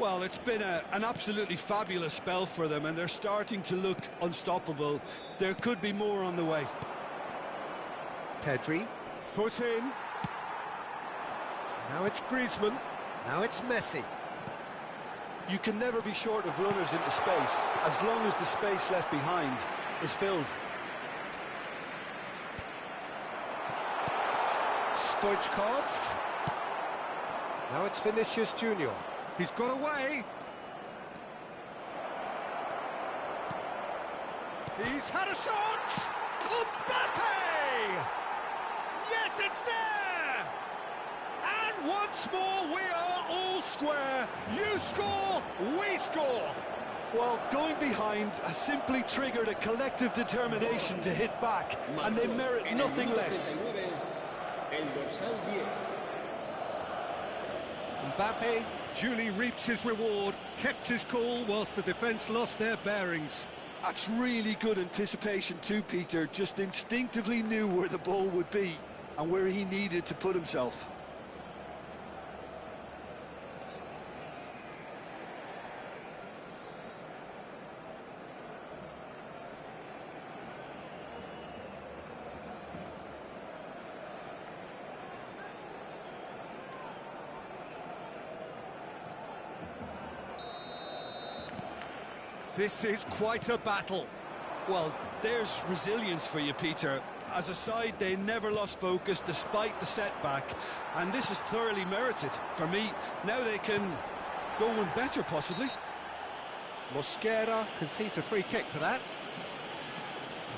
Well, it's been an absolutely fabulous spell for them, and they're starting to look unstoppable. There could be more on the way. Pedri, foot in. Now it's Griezmann. Now it's Messi. You can never be short of runners into space, as long as the space left behind is filled. Stoichkov. Now it's Vinicius Junior. He's got away. He's had a shot. Mbappe! Yes, it's there! And once more, we are all square. You score, we score. Well, going behind has simply triggered a collective determination to hit back, and they merit nothing less. Mbappe duly reaped his reward, kept his cool whilst the defence lost their bearings. That's really good anticipation too, Peter. Just instinctively knew where the ball would be and where he needed to put himself. This is quite a battle. Well, there's resilience for you, Peter. As a side, they never lost focus despite the setback, and this is thoroughly merited. For me, now they can go one better, possibly. Mosquera concedes a free kick for that.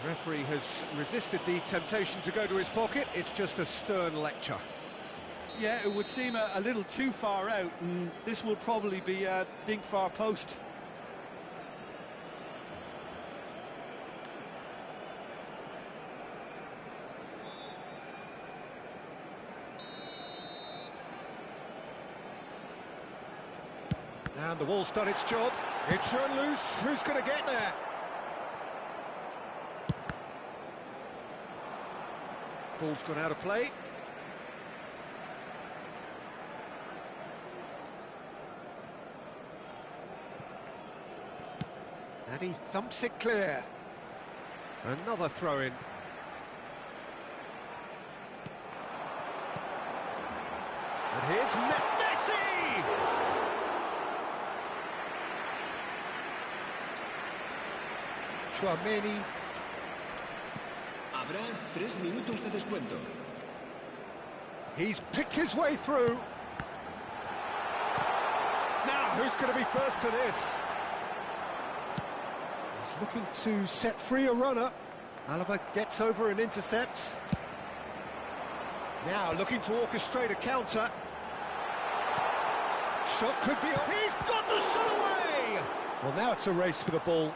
The referee has resisted the temptation to go to his pocket. It's just a stern lecture. Yeah, it would seem a little too far out, and this will probably be a dink far post. And the wall's done its job. It's run loose. Who's going to get there? Ball's gone out of play. And he thumps it clear. Another throw-in. And here's Messi! Chouameni. Habrá 3 minutos de descuento. He's picked his way through. Now, who's going to be first to this? He's looking to set free a runner. Alaba gets over and intercepts. Now, looking to orchestrate a counter. Shot could be... He's got the shot away! Well, now it's a race for the ball.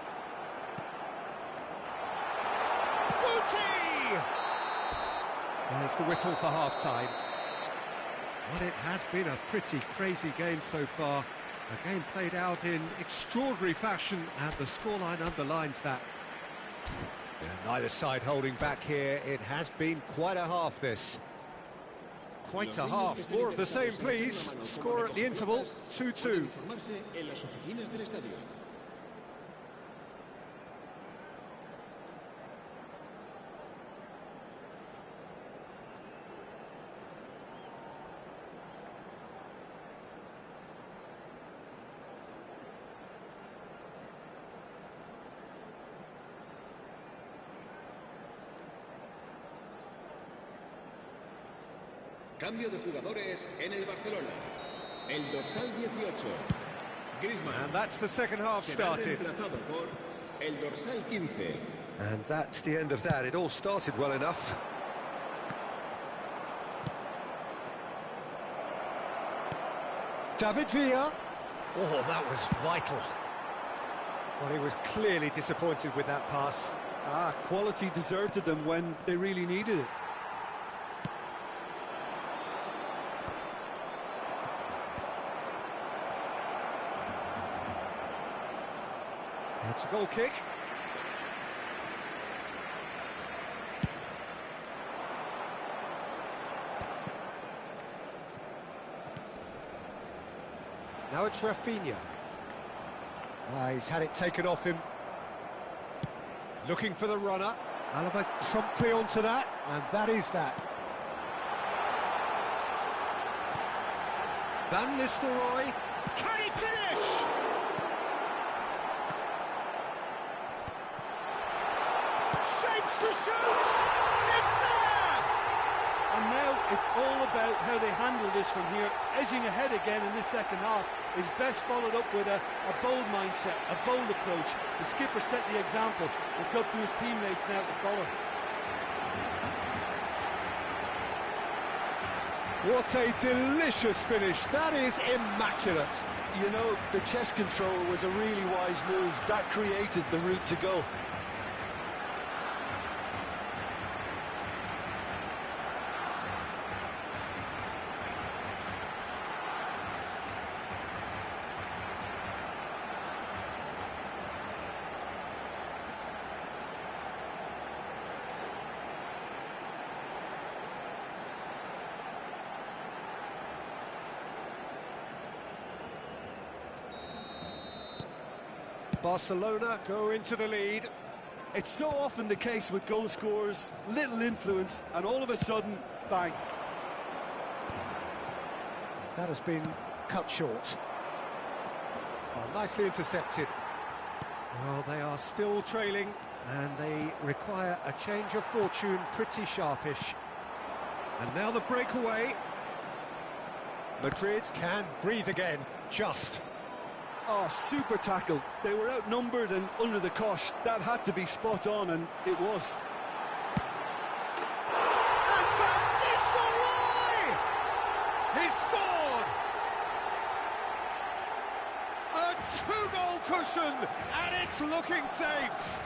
There's the whistle for half-time. Well, it has been a pretty crazy game so far. A game played out in extraordinary fashion, and the scoreline underlines that. And neither side holding back here. It has been quite a half, this. Quite a half. More of the same, please. Score at the interval, 2-2. Cambio de jugadores en el Barcelona. El dorsal 18, Griezmann. And that's the second half started. Reemplazado por el dorsal 15. And that's the end of that. It all started well enough. David Villa. Oh, that was vital. Well, he was clearly disappointed with that pass. Quality deserted them when they really needed it. It's a goal kick. Now Now it's Rafinha. He's had it taken off him. Looking for the runner. Alaba promptly onto that, and that is that. Van Nistelrooy. Can he finish? Shapes to shoot! It's there! And now it's all about how they handle this from here. Edging ahead again in this second half is best followed up with a bold mindset, a bold approach. The skipper set the example. It's up to his teammates now to follow. What a delicious finish. That is immaculate. You know, the chest control was a really wise move. That created the route to goal. Barcelona go into the lead. It's so often the case with goal scorers, little influence, and all of a sudden, bang. That has been cut short. Well, nicely intercepted. Well, they are still trailing, and they require a change of fortune, pretty sharpish. And now the breakaway. Madrid can breathe again, just. Oh, super tackle. They were outnumbered and under the cosh. That had to be spot on, and it was. And Van Nistelrooy! He scored! A two-goal cushion, and it's looking safe.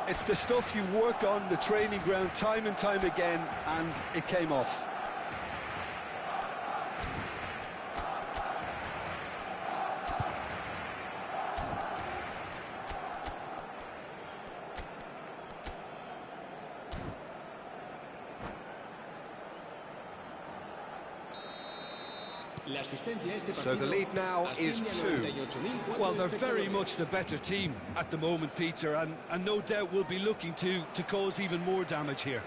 It's the stuff you work on the training ground time and time again, and it came off. So the lead now is 2. Well, they're very much the better team at the moment, Peter, and no doubt will be looking to cause even more damage here.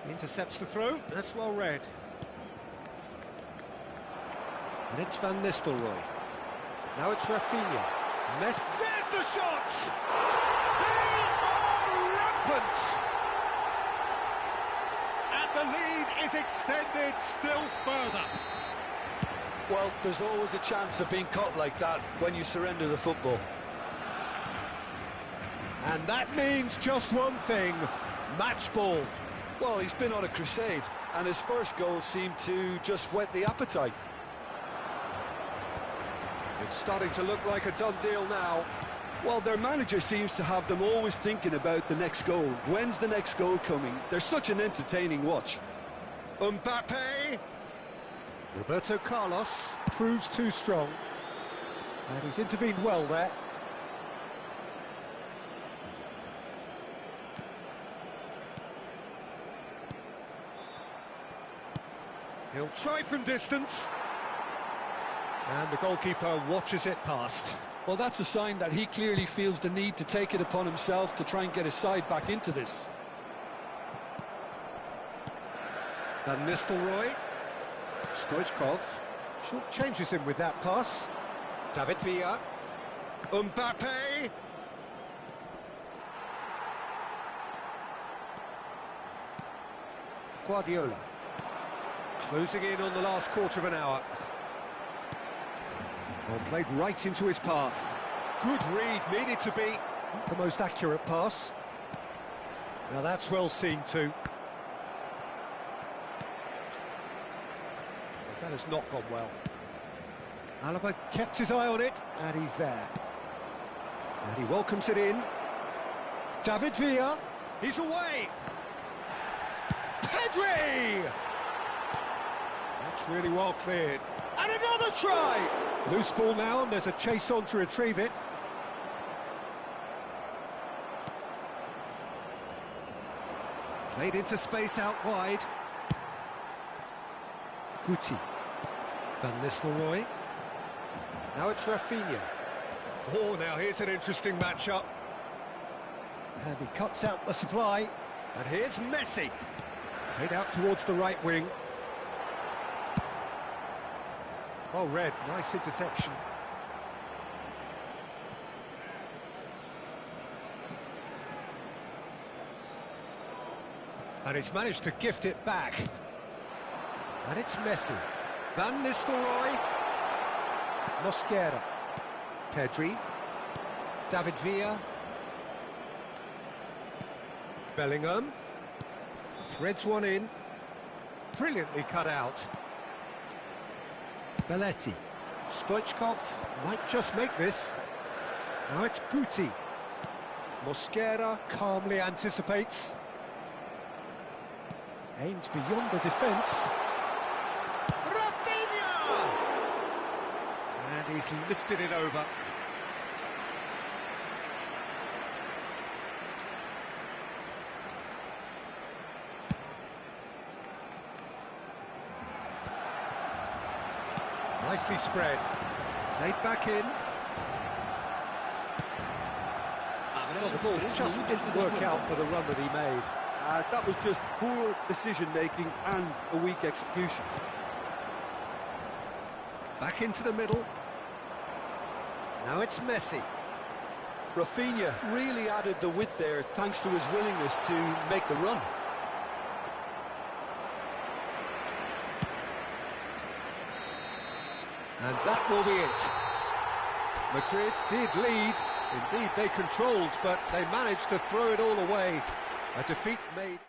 Intercepts the throw, that's well read. And it's Van Nistelrooy. Now it's Rafinha. There's the shot! They are rampant! The lead is extended still further. Well, there's always a chance of being caught like that when you surrender the football. And that means just one thing, match ball. Well, he's been on a crusade, and his first goal seemed to just whet the appetite. It's starting to look like a done deal now. Well, their manager seems to have them always thinking about the next goal. When's the next goal coming? They're such an entertaining watch. Mbappe. Roberto Carlos proves too strong. And he's intervened well there. He'll try from distance. And the goalkeeper watches it past. Well, that's a sign that he clearly feels the need to take it upon himself to try and get his side back into this. Van Nistelrooy. Stoichkov short changes him with that pass. David Villa. Mbappe. Guardiola. Closing in on the last quarter of an hour. Well, played right into his path. Good read, needed to be. Not the most accurate pass. Now that's well seen too. But that has not gone well. Alaba kept his eye on it, and he's there. And he welcomes it in. David Villa. He's away. Pedri! That's really well cleared. And another try! Loose ball now, and there's a chase on to retrieve it. Played into space out wide. Guti. Van Nistelrooy. Now it's Rafinha. Oh, now here's an interesting matchup. And he cuts out the supply. And here's Messi. Played out towards the right wing. Well read, nice interception. And he's managed to gift it back. And it's Messi. Van Nistelrooy. Mosquera. Pedri. David Villa. Bellingham. Threads one in. Brilliantly cut out. Belletti. Stoichkov might just make this. Now it's Guti. Mosquera calmly anticipates. Aimed beyond the defence. Rafinha! And he's lifted it over. Nicely spread. Played back in. Well, the ball just didn't work out for the run that he made. That was just poor decision-making and a weak execution. Back into the middle. Now it's Messi. Rafinha really added the width there thanks to his willingness to make the run. And that will be it. Madrid did lead. Indeed, they controlled, but they managed to throw it all away. A defeat made...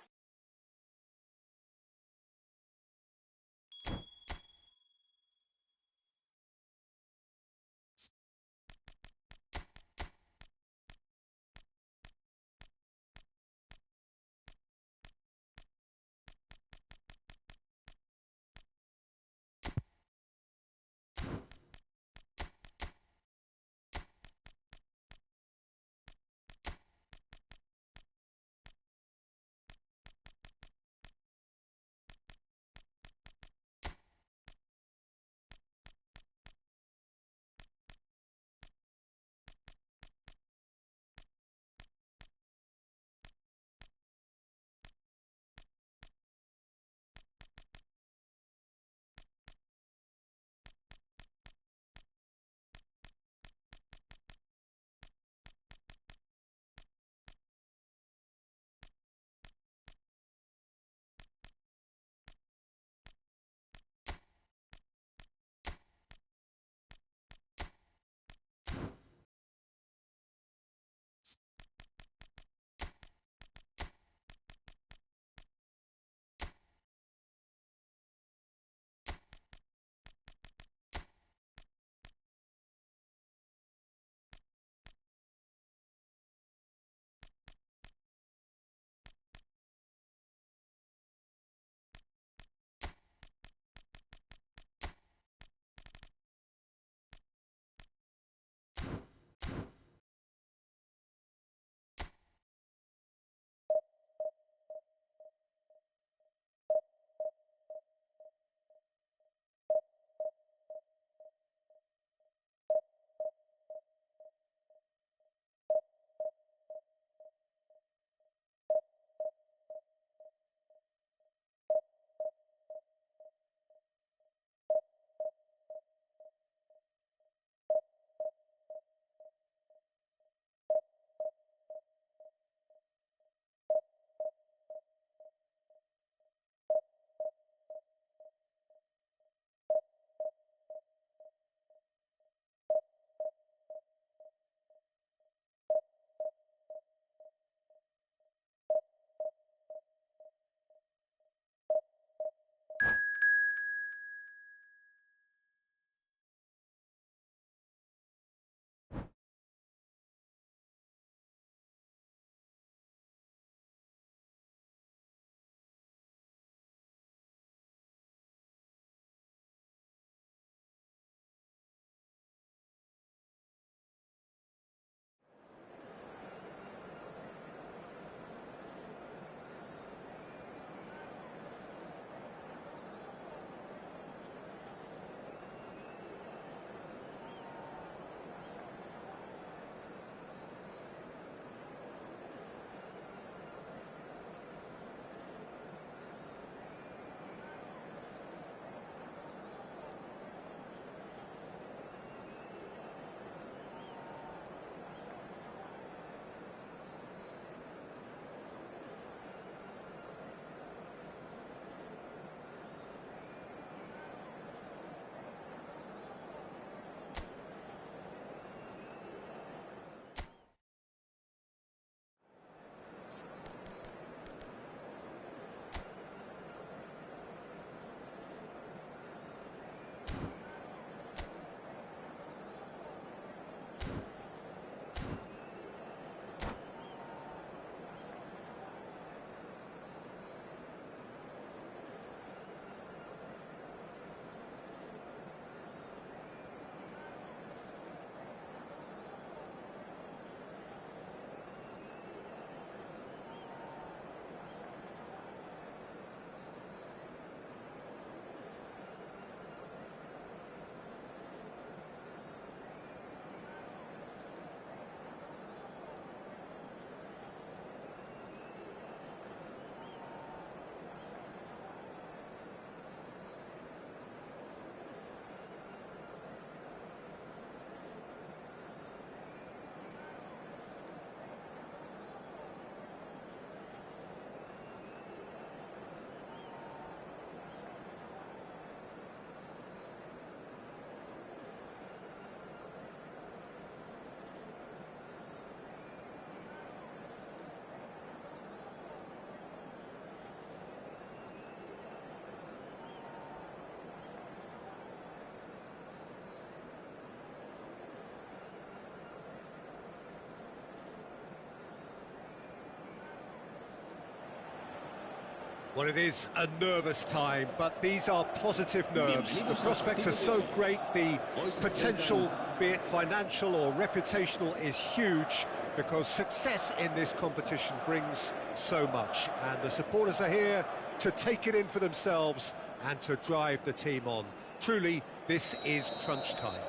Well, it is a nervous time, but these are positive nerves. The prospects are so great, the potential, be it financial or reputational, is huge, because success in this competition brings so much. And the supporters are here to take it in for themselves and to drive the team on. Truly, this is crunch time.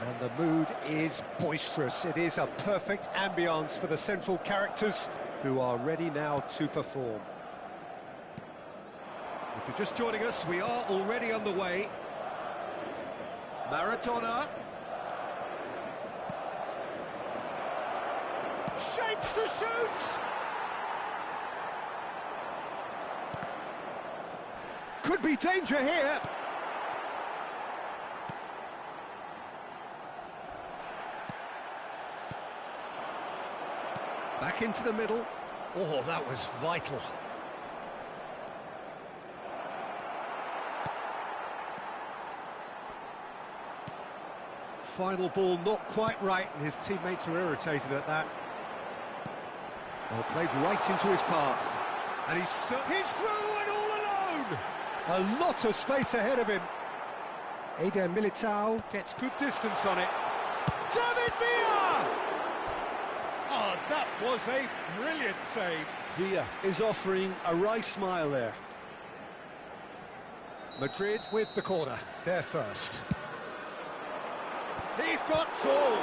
And the mood is boisterous. It is a perfect ambience for the central characters, who are ready now to perform. If you're just joining us, we are already underway. Maradona. Shapes to shoot! Could be danger here. Back into the middle. Oh, that was vital. Final ball not quite right, and his teammates are irritated at that. Well, played right into his path. And he's through and all alone! A lot of space ahead of him. Eder Militao gets good distance on it. David Villa! Oh, that was a brilliant save. Villa is offering a right smile there. Madrid with the corner, they're first. He's got tall.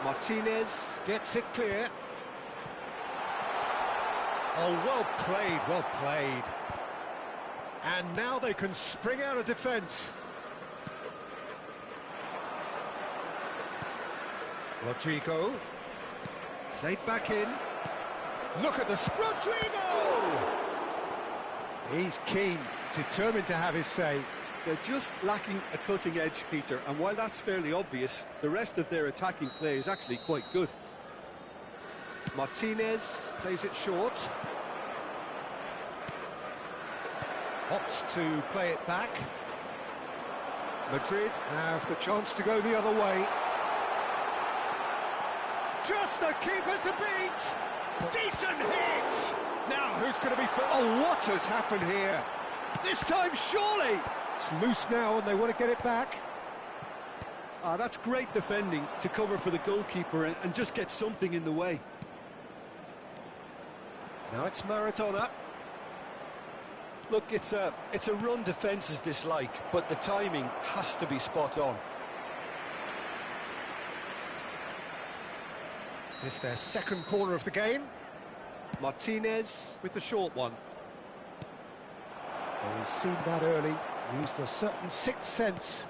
Martinez gets it clear. Oh, well played, well played. And now they can spring out of defence. Rodrigo. Played back in. Look at this. Rodrigo! He's keen, determined to have his say. They're just lacking a cutting edge, Peter, and while that's fairly obvious, the rest of their attacking play is actually quite good. Martinez plays it short. Opts to play it back. Madrid have the chance to go the other way. Just the keeper to beat! Decent hit! Now who's going to be first? Oh, what has happened here? This time, surely! It's loose now and they want to get it back. That's great defending to cover for the goalkeeper and just get something in the way. Now it's Maradona. Look, it's a run defence's dislike, but the timing has to be spot on. This is their second corner of the game. Martinez with the short one. Well, he's seen that early, used a certain sixth sense.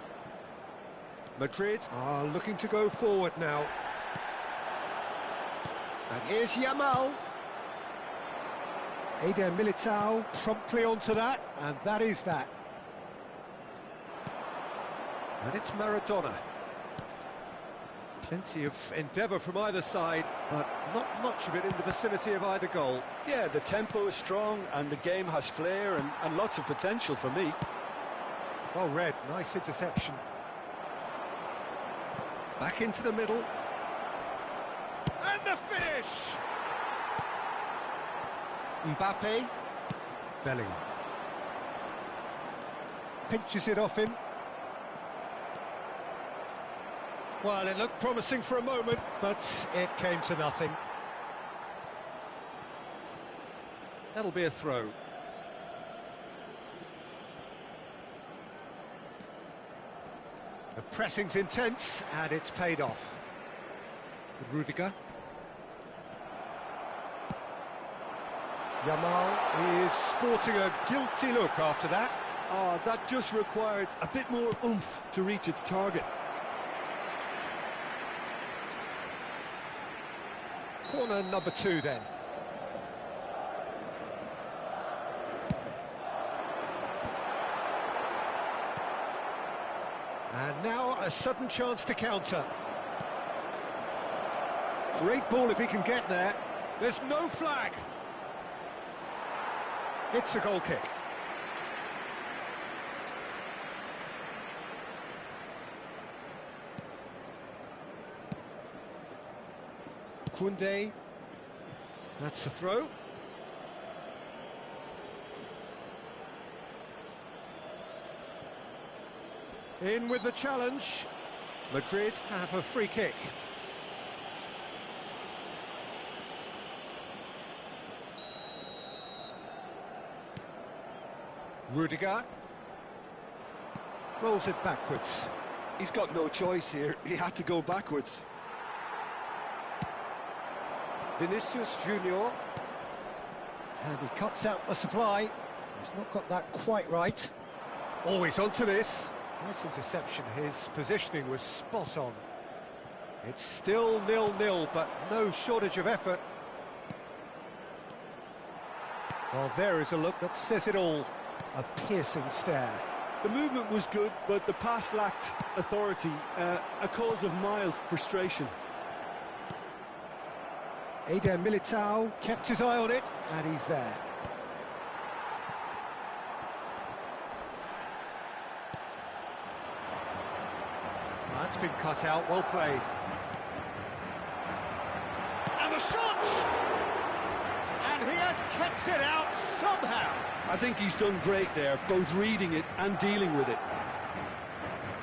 Madrid are looking to go forward now. And here's Yamal. Eder Militao promptly onto that, and that is that. And it's Maradona. Plenty of endeavour from either side, but not much of it in the vicinity of either goal. Yeah, the tempo is strong and the game has flair and lots of potential for me. Well read, nice interception. Back into the middle. And the finish! Mbappe. Bellingham. Pinches it off him. Well, it looked promising for a moment, but it came to nothing. That'll be a throw. The pressing's intense, and it's paid off. Rudiger. Yamal is sporting a guilty look after that. That just required a bit more oomph to reach its target. Corner number 2 then. And now a sudden chance to counter. Great ball if he can get there. There's no flag. It's a goal kick. Koundé. That's the throw. In with the challenge. Madrid have a free kick. Rudiger rolls it backwards. He's got no choice here. He had to go backwards. Vinicius Junior. And he cuts out the supply. He's not got that quite right. Always onto this. Nice interception. His positioning was spot on. It's still 0-0, but no shortage of effort. Well, there is a look that says it all. A piercing stare. The movement was good, but the pass lacked authority, a cause of mild frustration. Eder Militao kept his eye on it, and he's there. That's been cut out, well played. And the shot! And he has kept it out somehow. I think he's done great there, both reading it and dealing with it.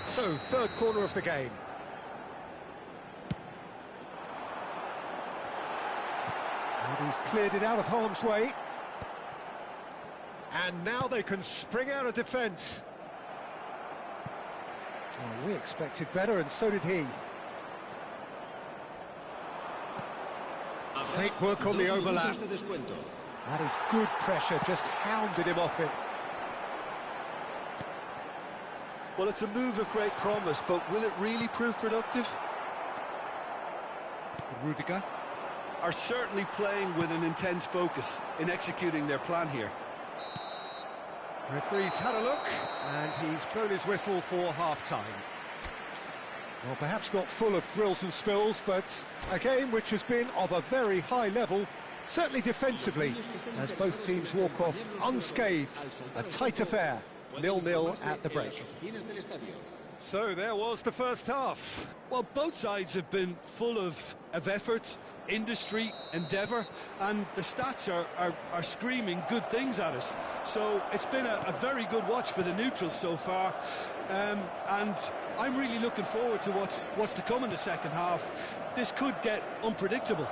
So, third corner of the game. And he's cleared it out of harm's way. And now they can spring out of defence. Well, we expected better, and so did he. Great work on the overlap. That is good pressure, just hounded him off it. Well, it's a move of great promise, but will it really prove productive? Rudiger. Are certainly playing with an intense focus in executing their plan here. Referee's had a look, and he's blown his whistle for half-time. Well, perhaps not full of thrills and spills, but a game which has been of a very high level, certainly defensively, as both teams walk off unscathed. A tight affair, 0-0 at the break. So there was the first half. Well, both sides have been full of effort, industry, endeavour, and the stats are screaming good things at us. So it's been a very good watch for the neutrals so far, and I'm really looking forward to what's to come in the second half. This could get unpredictable.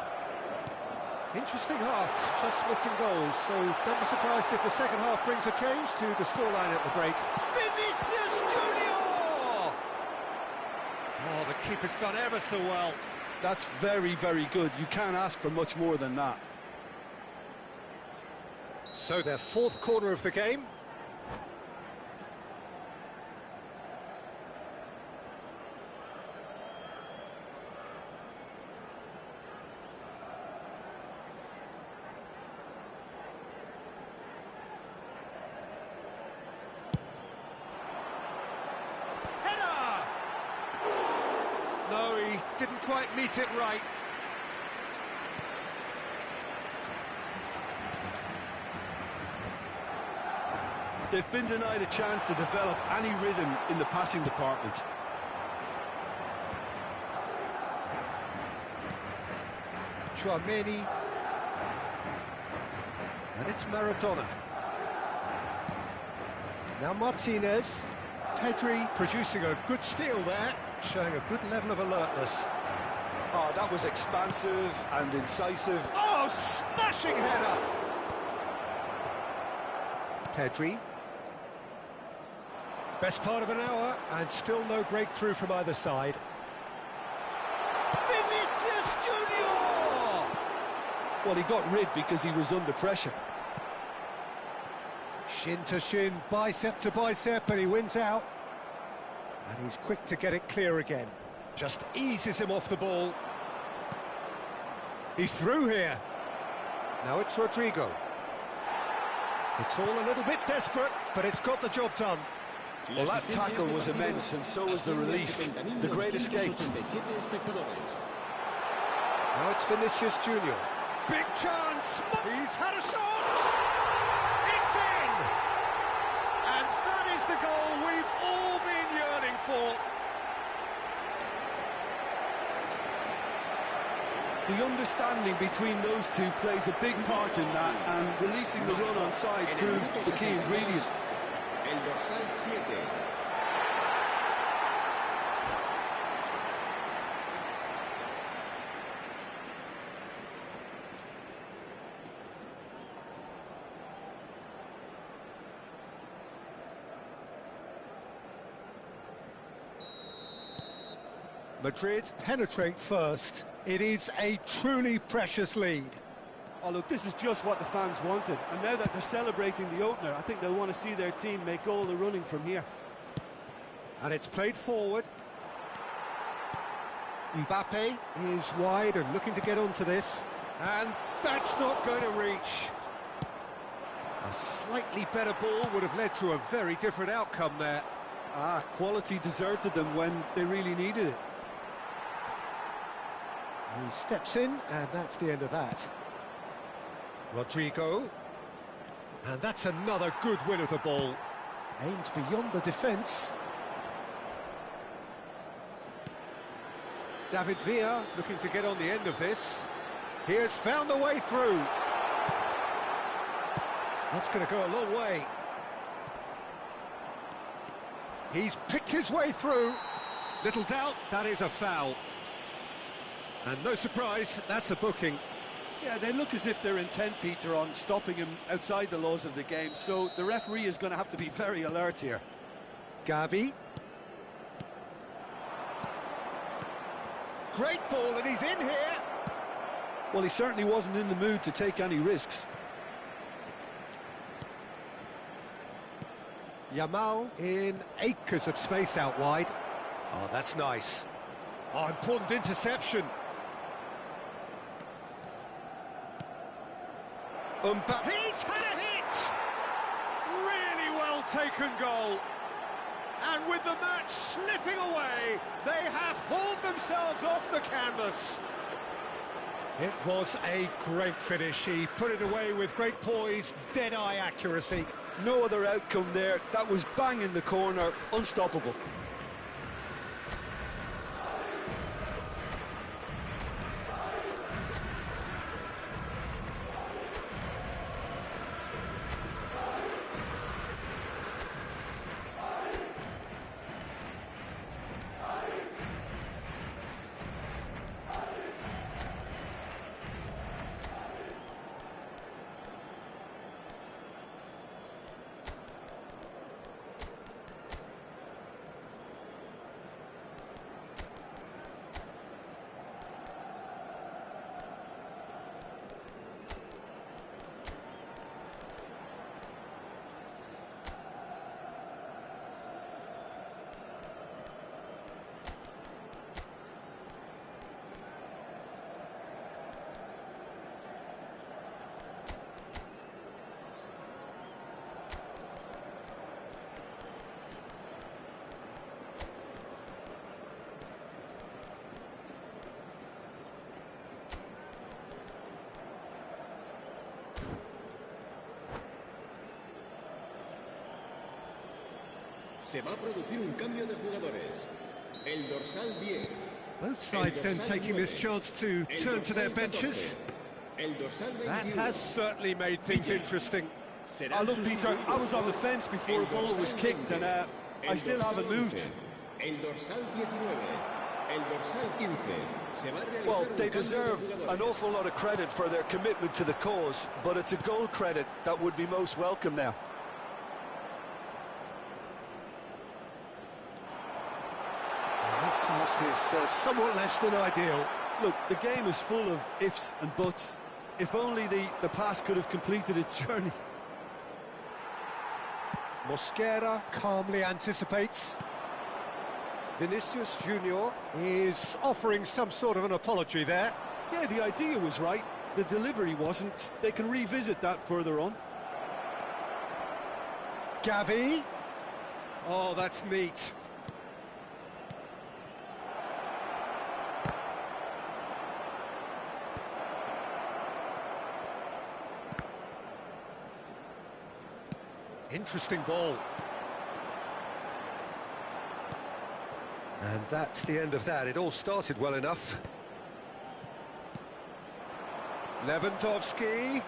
Interesting half, just missing goals, so don't be surprised if the second half brings a change to the scoreline at the break. Vinicius Junior! Oh, the keeper's done ever so well. That's very, very good. You can't ask for much more than that. So their fourth corner of the game. No, he didn't quite meet it right. They've been denied a chance to develop any rhythm in the passing department. Chouameni. And it's Maradona. Now Martinez. Pedri producing a good steal there, showing a good level of alertness. Oh, that was expansive and incisive. Oh, smashing header! Pedri. Best part of an hour, and still no breakthrough from either side. Vinicius Junior! Well, he got rid because he was under pressure. Shin to shin, bicep to bicep, and he wins out. And he's quick to get it clear again. Just eases him off the ball. He's through here. Now it's Rodrigo. It's all a little bit desperate, but it's got the job done. Well, that tackle was immense, and so was the relief. The great escape. Now it's Vinicius Junior. Big chance! He's had a shot! It's in! And that is the goal we've all been yearning for. The understanding between those two plays a big part in that, and releasing the run on side proved the key ingredient. Madrid penetrate first. It is a truly precious lead. Oh, look, this is just what the fans wanted. And now that they're celebrating the opener, I think they'll want to see their team make all the running from here. And it's played forward. Mbappe is wide and looking to get onto this. And that's not going to reach. A slightly better ball would have led to a very different outcome there. Quality deserted them when they really needed it. He steps in, and that's the end of that. Rodrigo. And that's another good win of the ball. Aimed beyond the defence. David Villa looking to get on the end of this. He has found the way through. That's going to go a long way. He's picked his way through. Little doubt, that is a foul. And no surprise, that's a booking. Yeah, they look as if they're intent, Peter, on stopping him outside the laws of the game, so the referee is going to have to be very alert here. Gavi. Great ball, and he's in here. Well, he certainly wasn't in the mood to take any risks. Yamal in acres of space out wide. Oh, that's nice. Oh, important interception. He's had a hit! Really well taken goal. And with the match slipping away, they have hauled themselves off the canvas. It was a great finish. He put it away with great poise, dead-eye accuracy. No other outcome there. That was bang in the corner, unstoppable. Se va a producir un cambio de jugadores. El dorsal 10. Both sides then taking this chance to turn to their benches. That has certainly made things interesting. Look, Peter, I was on the fence before a ball was kicked, and I still haven't moved. El dorsal 19. El dorsal 15. Well, they deserve an awful lot of credit for their commitment to the cause, but it's a goal credit that would be most welcome now. That pass is somewhat less than ideal. Look, the game is full of ifs and buts. If only the pass could have completed its journey. Mosquera calmly anticipates. Vinicius Junior is offering some sort of an apology there. Yeah, the idea was right. The delivery wasn't. They can revisit that further on. Gavi. Oh, that's neat. Interesting ball. And that's the end of that. It all started well enough. Lewandowski.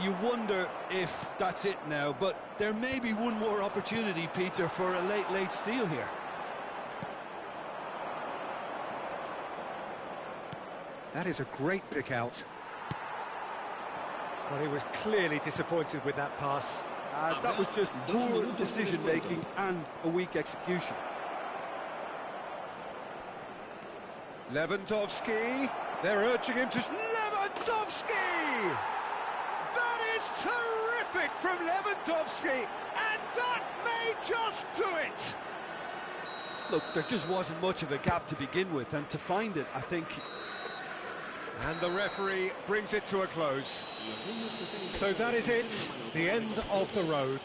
You wonder if that's it now, but there may be one more opportunity, Peter, for a late steal here. That is a great pick out. But he was clearly disappointed with that pass. That was just poor decision-making and a weak execution. Lewandowski, they're urging him to... Lewandowski! That is terrific from Lewandowski, and that may just do it! Look, there just wasn't much of a gap to begin with, and to find it, I think... And the referee brings it to a close. So that is it, the end of the road.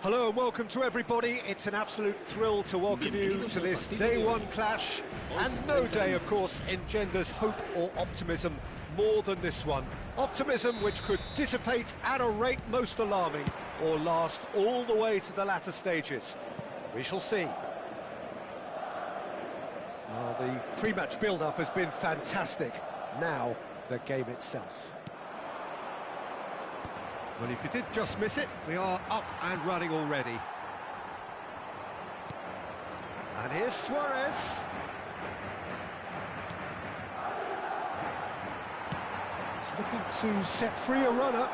Hello and welcome to everybody. It's an absolute thrill to welcome you to this day one clash, and no day, of course, engenders hope or optimism more than this one. Optimism which could dissipate at a rate most alarming or last all the way to the latter stages. We shall see. Well, the pre-match build-up has been fantastic. Now, the game itself. Well, if you did just miss it, we are up and running already. And here's Suarez. He's looking to set free a runner.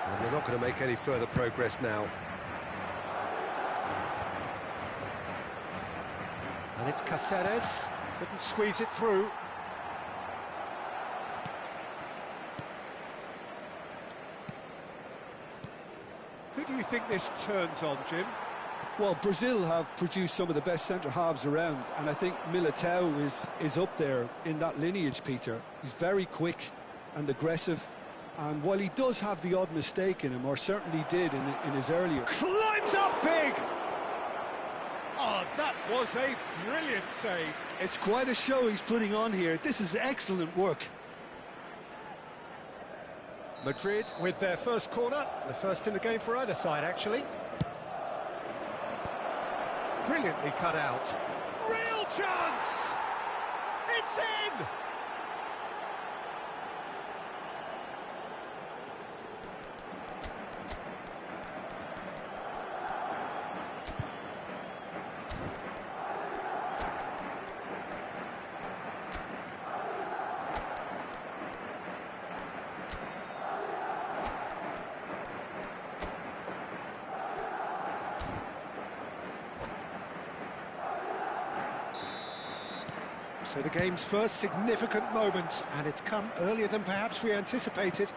And they're not going to make any further progress now. And it's Caceres, couldn't squeeze it through. Who do you think this turns on, Jim? Well, Brazil have produced some of the best centre-halves around, and I think Militao is up there in that lineage, Peter. He's very quick and aggressive, and while he does have the odd mistake in him, or certainly did in his earlier... Climbs up big! Oh, that was a brilliant save. It's quite a show he's putting on here. This is excellent work. Madrid with their first corner, the first in the game for either side, actually. Brilliantly cut out. Real chance! It's in! So the game's first significant moment, and it's come earlier than perhaps we anticipated.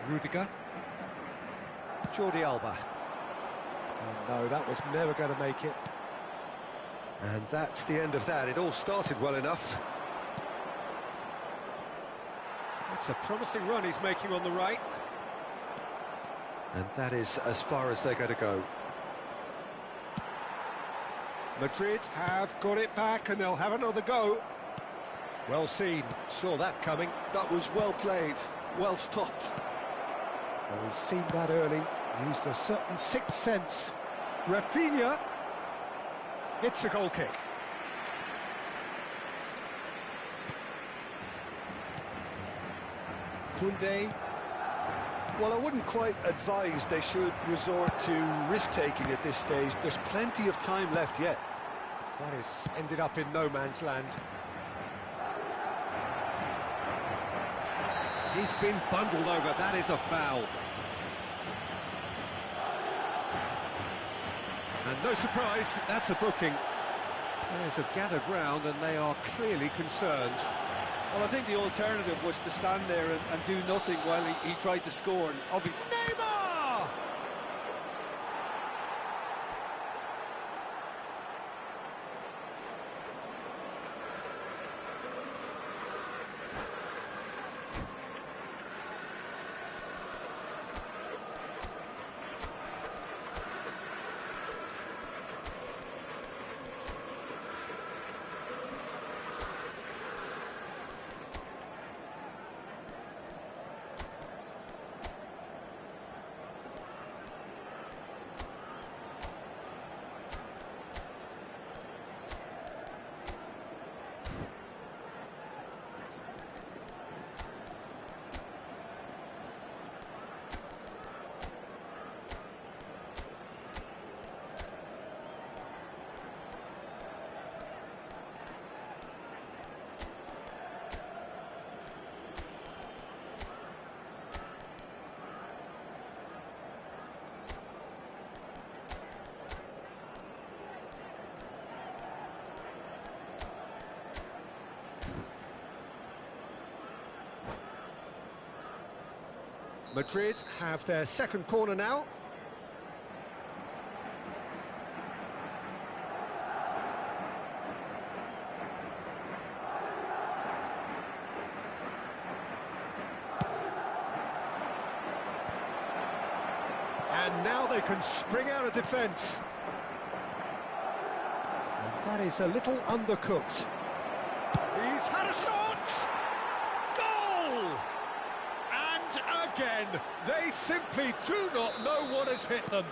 Rudiger. Jordi Alba. Oh no, that was never going to make it. And that's the end of that. It all started well enough. That's a promising run he's making on the right. And that is as far as they're going to go. Madrid have got it back and they'll have another go. Well seen, saw that coming. That was well played, well stopped. Well, he's seen that early, used a certain sixth sense. Rafinha hits a goal kick. Koundé. Well, I wouldn't quite advise they should resort to risk-taking at this stage. There's plenty of time left yet. That has ended up in no man's land. He's been bundled over, that is a foul. And no surprise, that's a booking. Players have gathered round and they are clearly concerned. Well, I think the alternative was to stand there and do nothing while he tried to score. And obviously... Neymar! Madrid have their second corner now. And now they can spring out of defence. And that is a little undercooked. He's had a shot! Goal! And again, they simply do not know what has hit them.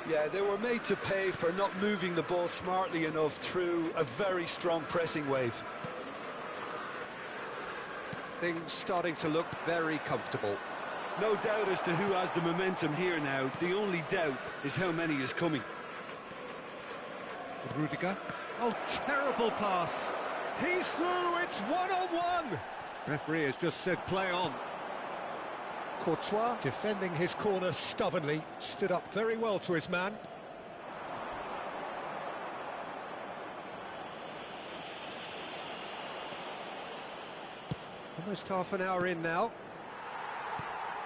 Yeah, they were made to pay for not moving the ball smartly enough through a very strong pressing wave. Things starting to look very comfortable. No doubt as to who has the momentum here now. The only doubt is how many is coming. Rudiger. Oh, terrible pass. He's through, it's one-on-one. Referee has just said play on. Courtois, defending his corner stubbornly, stood up very well to his man. Almost half an hour in now.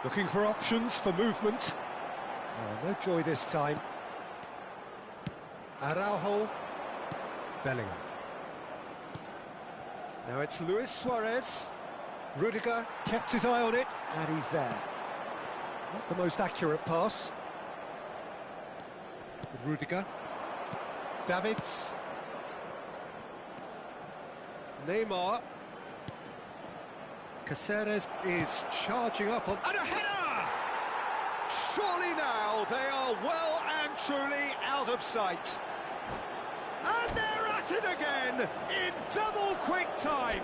Looking for options for movement. Oh, no joy this time. Araujo. Bellingham. Now it's Luis Suarez. Rudiger kept his eye on it, and he's there. Not the most accurate pass. Rudiger. Davids. Neymar. Caceres is charging up on... And a header! Surely now they are well and truly out of sight. And they're at it again in double quick time.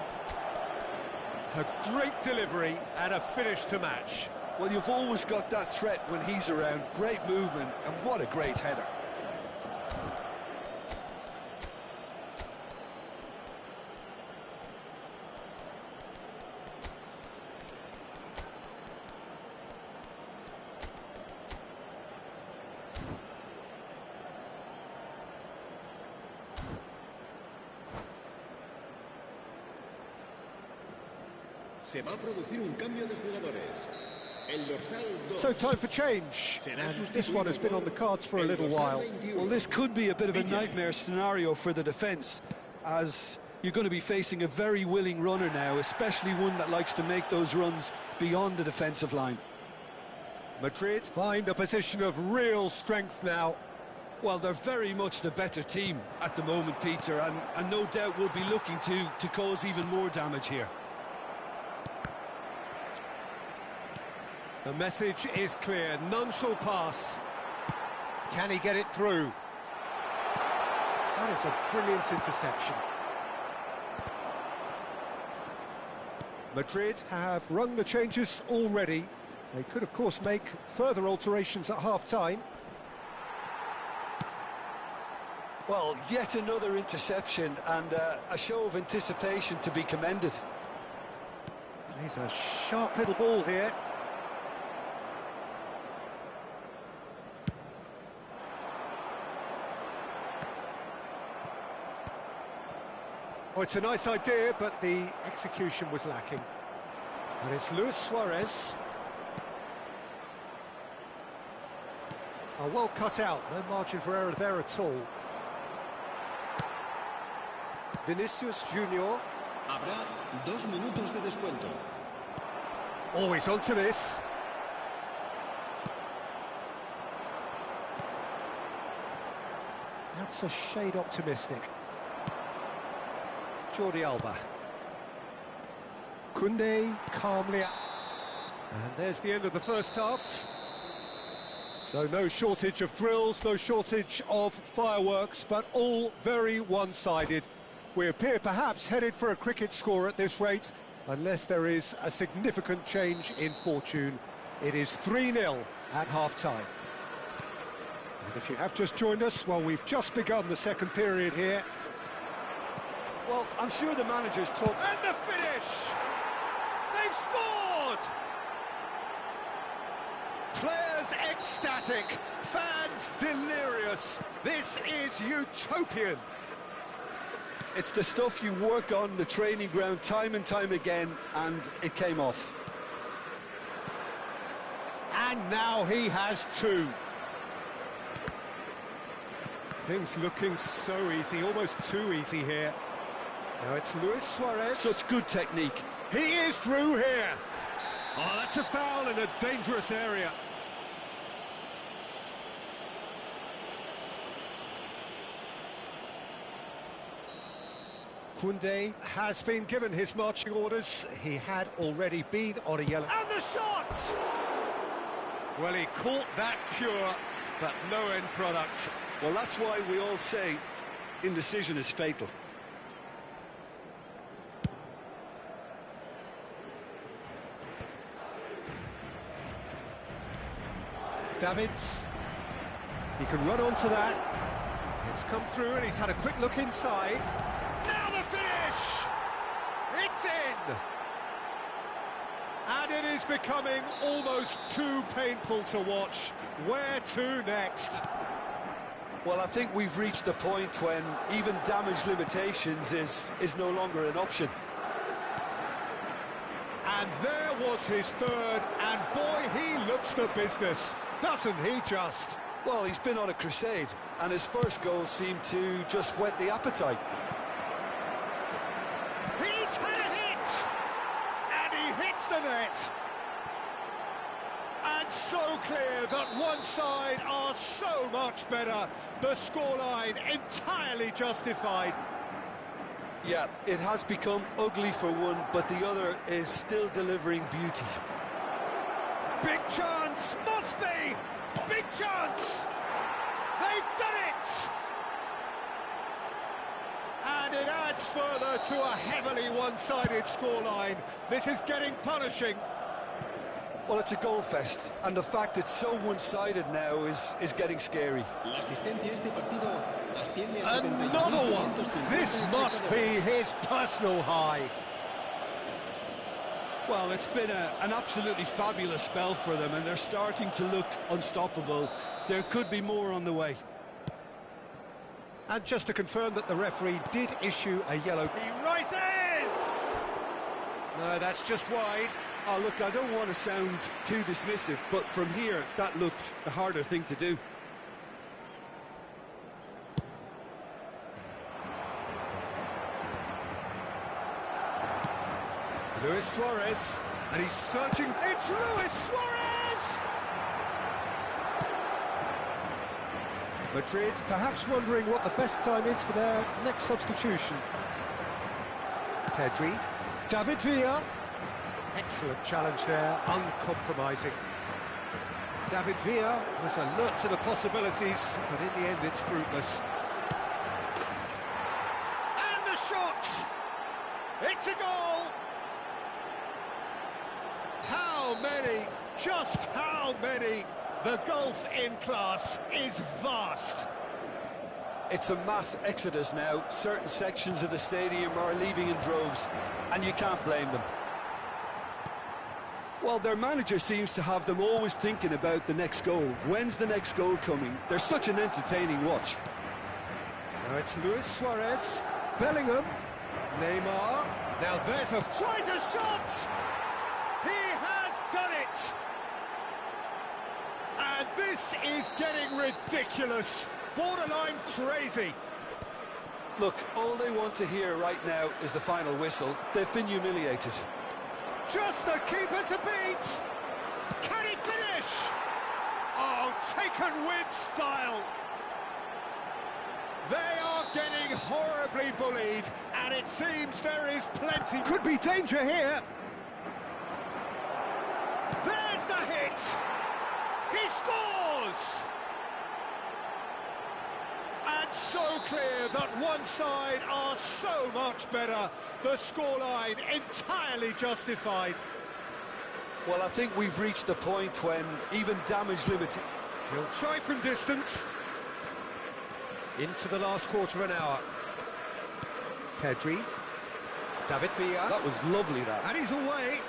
A great delivery and a finish to match. Well, you've always got that threat when he's around. Great movement, and what a great header. Se va a producir un cambio de jugadores. El dorsal 2. So time for change, and this one has been on the cards for a little while. Well, this could be a bit of a nightmare scenario for the defence, as you're going to be facing a very willing runner now, especially one that likes to make those runs beyond the defensive line. Madrid find a position of real strength now. Well, they're very much the better team at the moment, Peter, and no doubt will be looking to cause even more damage here. The message is clear, none shall pass. Can he get it through? That is a brilliant interception. Madrid have rung the changes already. They could, of course, make further alterations at half-time. Well, yet another interception and a show of anticipation to be commended. He's a sharp little ball here. Oh, it's a nice idea, but the execution was lacking. And it's Luis Suarez. Oh, well cut out, no margin for error there at all. Vinicius Junior. Habrá 2 minutos de descuento. Oh, he's onto this. That's a shade optimistic. Jordi Alba. Koundé calmly. And there's the end of the first half. So no shortage of thrills, no shortage of fireworks, but all very one-sided. We appear perhaps headed for a cricket score at this rate, unless there is a significant change in fortune. It is 3-0 at half-time. And if you have just joined us, well, we've just begun the second period here. Well, I'm sure the manager's talk... And the finish! They've scored! Players ecstatic, fans delirious. This is utopian. It's the stuff you work on the training ground time and time again, and it came off. And now he has 2. Things looking so easy, almost too easy here. Now it's Luis Suarez. Such good technique. He is through here. Oh, that's a foul in a dangerous area. Koundé has been given his marching orders. He had already been on a yellow. And the shot! Well, he caught that pure, but no end product. Well, that's why we all say indecision is fatal. Davids. He can run onto that. It's come through and he's had a quick look inside. Now the finish! It's in! And it is becoming almost too painful to watch. Where to next? Well, I think we've reached the point when even damage limitations is no longer an option. And there was his third, and boy, he looks the business, doesn't he just? Well, he's been on a crusade, and his first goal seemed to just whet the appetite. He's had a hit! And he hits the net! And so clear that one side are so much better. The scoreline entirely justified. Yeah, it has become ugly for one, but the other is still delivering beauty. Big chance, must be! Big chance! They've done it! And it adds further to a heavily one-sided scoreline. This is getting punishing. Well, it's a goal fest, and the fact it's so one-sided now is getting scary. Another one! This must be his personal high. Well, it's been an absolutely fabulous spell for them, and they're starting to look unstoppable. There could be more on the way. And just to confirm that the referee did issue a yellow. He rises! No, that's just wide. Oh, look, I don't want to sound too dismissive, but from here, that looked the harder thing to do. Luis Suarez, and he's searching. It's Luis Suarez! Madrid perhaps wondering what the best time is for their next substitution. Pedri, David Villa. Excellent challenge there, uncompromising. David Villa was alert to the possibilities, but in the end it's fruitless. And the shot! It's a goal! How many? Just how many? The gulf in class is vast. It's a mass exodus now. Certain sections of the stadium are leaving in droves, and you can't blame them. Well, their manager seems to have them always thinking about the next goal. When's the next goal coming? They're such an entertaining watch. Now it's Luis Suarez, Bellingham, Neymar. Now there's a... Tries a shot! He has done it! And this is getting ridiculous, borderline crazy. Look, all they want to hear right now is the final whistle. They've been humiliated. Just the keeper to beat! Can he finish? Oh, taken with style! They are getting horribly bullied, and it seems there is plenty... Could be danger here! There's the hit! He scores! And so clear that one side are so much better. The scoreline entirely justified. Well, I think we've reached the point when even damage limited... He'll try from distance. Into the last quarter of an hour. Pedri. David Villa. That was lovely, that. And he's away.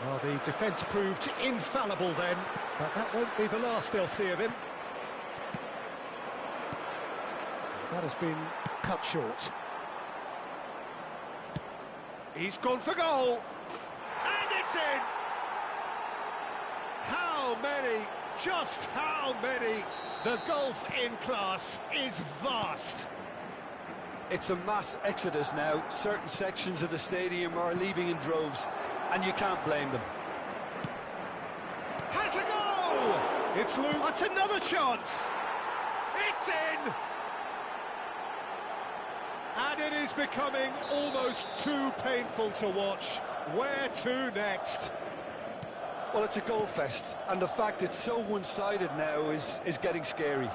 Well, the defence proved infallible then, but that won't be the last they'll see of him. That has been cut short. He's gone for goal. And it's in! How many, just how many? The gulf in class is vast. It's a mass exodus now. Certain sections of the stadium are leaving in droves, and you can't blame them. Has a go! It's Luke. That's another chance. It's in! And it is becoming almost too painful to watch. Where to next? Well, it's a goal fest, and the fact it's so one-sided now is getting scary.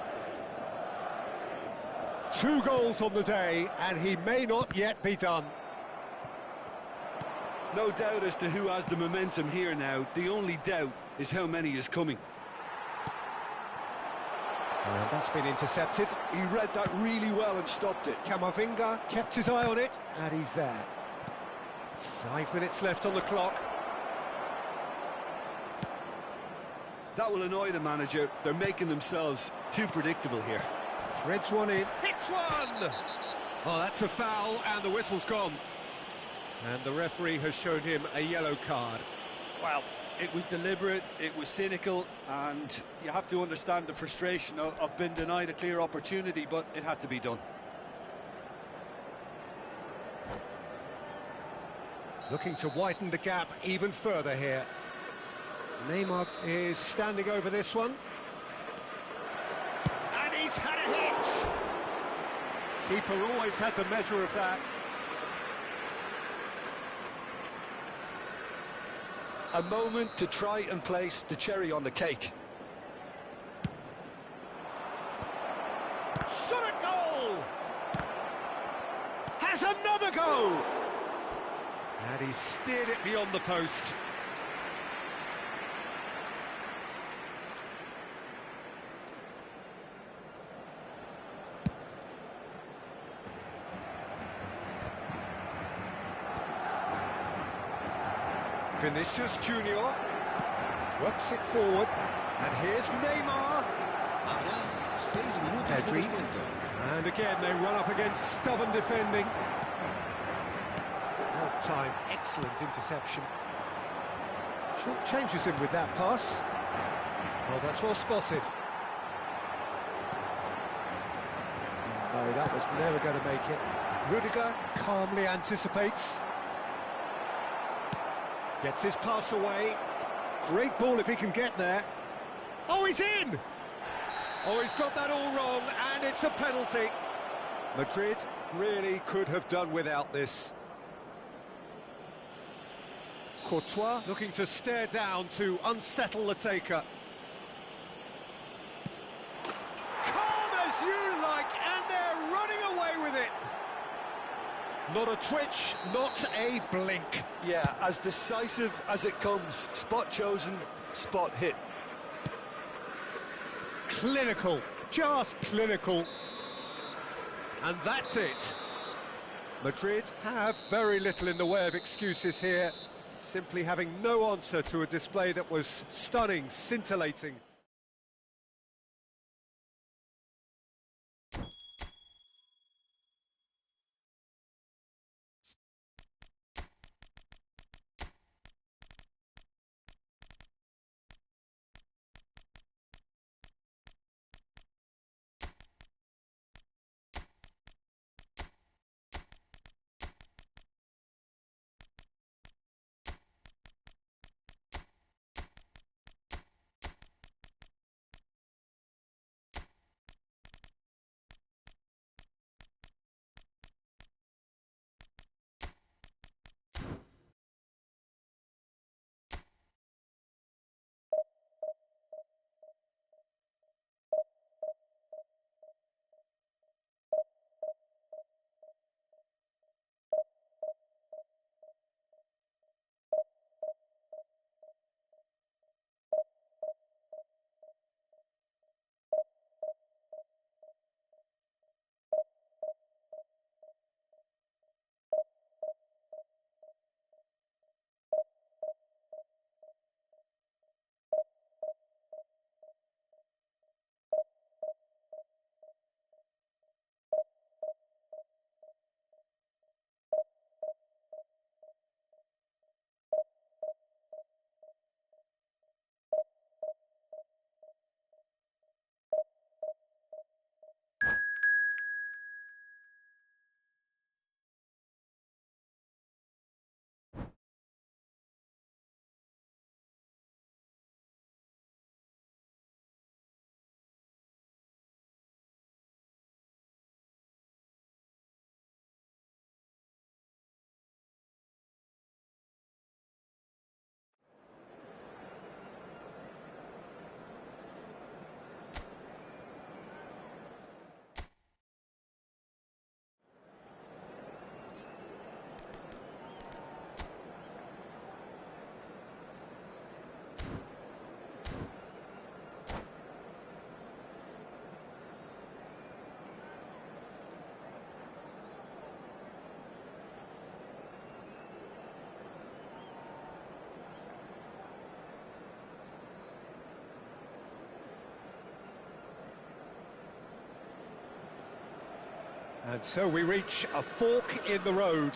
2 goals on the day, and he may not yet be done. No doubt as to who has the momentum here now. The only doubt is how many is coming. And that's been intercepted. He read that really well and stopped it. Camavinga kept his eye on it, and he's there. 5 minutes left on the clock. That will annoy the manager. They're making themselves too predictable here. Threads one in. Hits one! Oh, that's a foul, and the whistle's gone. And the referee has shown him a yellow card. Well, it was deliberate, it was cynical, and you have to understand the frustration of being denied a clear opportunity, but it had to be done. Looking to widen the gap even further here. Neymar is standing over this one. And he's had a hit! Keeper always had the measure of that. A moment to try and place the cherry on the cake. Shot a goal! Has another go! And he steered it beyond the post. Vinicius Junior works it forward, and here's Neymar. Pedri. And again, they run up against stubborn defending. Well timed, excellent interception. Short changes him with that pass. Oh, that's well spotted. No, that was never going to make it. Rudiger calmly anticipates. Gets his pass away. Great ball if he can get there. Oh, he's in! Oh, he's got that all wrong, and it's a penalty. Madrid really could have done without this. Courtois looking to stare down to unsettle the taker. Calm as you like, and they're running away with it. Not a twitch, not a blink. Yeah, as decisive as it comes. Spot chosen, spot hit. Clinical, just clinical. And that's it. Madrid have very little in the way of excuses here, simply having no answer to a display that was stunning, scintillating. And so we reach a fork in the road.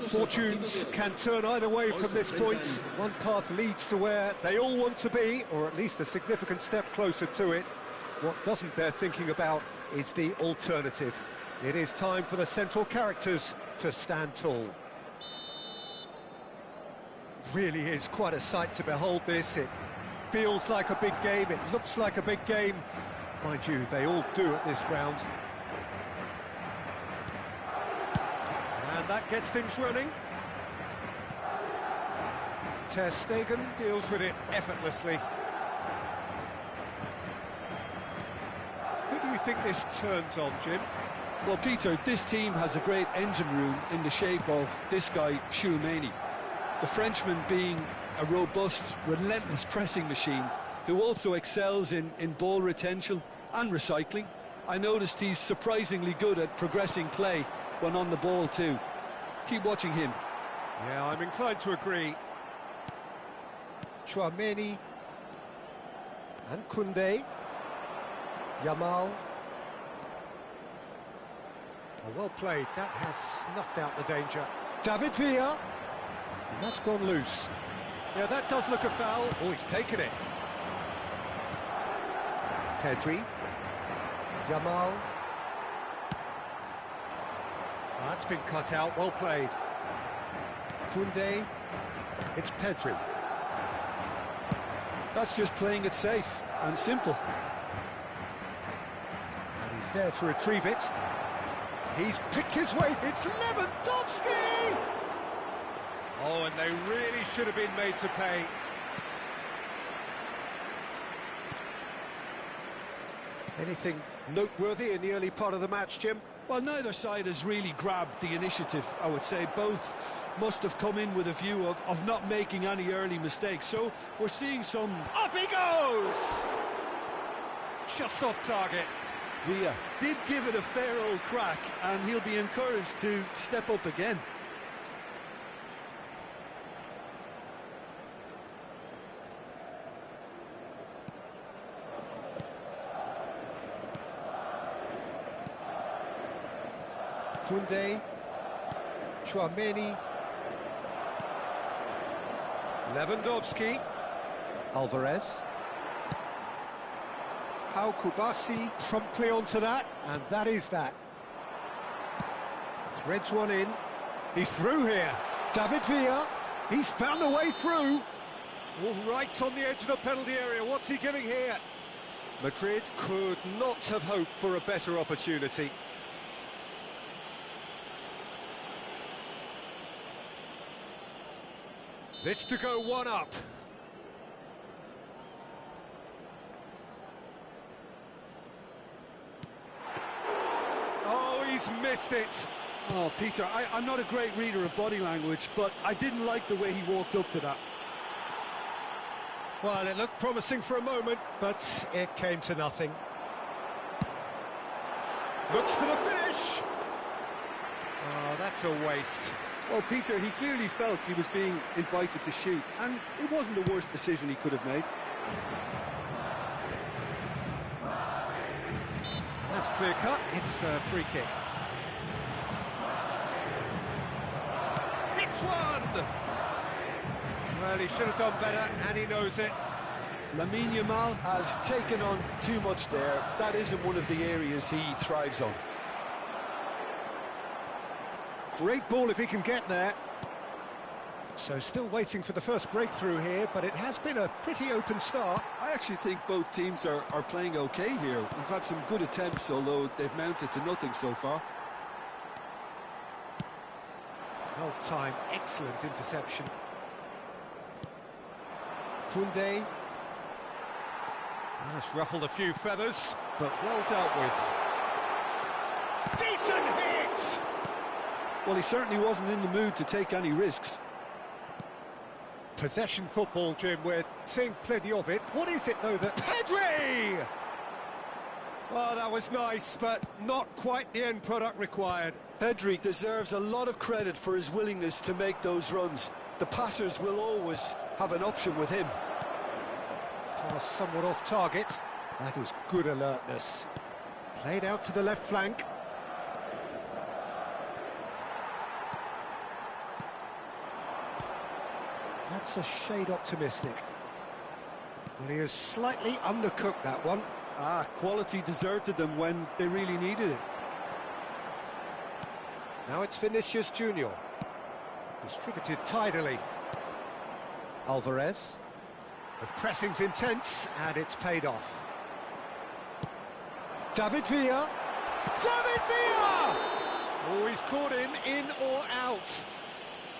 Fortunes can turn either way from this point. One path leads to where they all want to be, or at least a significant step closer to it. What doesn't bear thinking about is the alternative. It is time for the central characters to stand tall. Really is quite a sight to behold this. It feels like a big game, it looks like a big game. Mind you, they all do at this ground. And that gets things running. Ter Stegen deals with it effortlessly. Who do you think this turns on, Jim? Well, Peter, this team has a great engine room in the shape of this guy, Tchouaméni. The Frenchman being a robust, relentless pressing machine who also excels in ball retention and recycling. I noticed he's surprisingly good at progressing play when on the ball too. Keep watching him. Yeah, I'm inclined to agree. Tchouaméni and Koundé. Yamal. Oh, well played, that has snuffed out the danger. David Villa. And that's gone loose. Yeah, that does look a foul. Oh, he's taken it. Pedri. Yamal. Oh, that's been cut out, well played. Koundé. It's Pedri. That's just playing it safe and simple. And he's there to retrieve it. He's picked his way. It's Lewandowski! Oh, and they really should have been made to pay. Anything noteworthy in the early part of the match, Jim? Well, neither side has really grabbed the initiative, I would say. Both must have come in with a view of not making any early mistakes. So we're seeing some... Up he goes! Just off target. Villa did give it a fair old crack, and he'll be encouraged to step up again. Koundé, Tchouaméni, Lewandowski, Alvarez, Pau Kubasi promptly onto that, and that is that. Threads one in, he's through here. David Villa, he's found a way through. All right on the edge of the penalty area, what's he giving here? Madrid could not have hoped for a better opportunity. This to go one up. Oh, he's missed it. Oh, Peter, I'm not a great reader of body language, but I didn't like the way he walked up to that. Well, it looked promising for a moment, but it came to nothing. Looks to the finish. Oh, that's a waste. Well, Peter, he clearly felt he was being invited to shoot, and it wasn't the worst decision he could have made. That's clear cut, it's a free kick. It's one! Well, he should have done better, and he knows it. Lamine Yamal has taken on too much there. That isn't one of the areas he thrives on. Great ball if he can get there. So still waiting for the first breakthrough here, but it has been a pretty open start. I actually think both teams are playing okay here. We've had some good attempts, although they've mounted to nothing so far. Well timed, excellent interception. Koundé. That's ruffled a few feathers, but well dealt with. Decent hit! Well, he certainly wasn't in the mood to take any risks. Possession football, Jim, we're seeing plenty of it. What is it, though, that... Pedri! Oh, that was nice, but not quite the end product required. Pedri deserves a lot of credit for his willingness to make those runs. The passers will always have an option with him. Pass somewhat off target. That is good alertness. Played out to the left flank. That's a shade optimistic. Well, he has slightly undercooked that one. Quality deserted them when they really needed it. Now it's Vinicius Junior. Distributed tidily. Alvarez. The pressing's intense, and it's paid off. David Villa. David Villa! Oh, he's caught him in or out.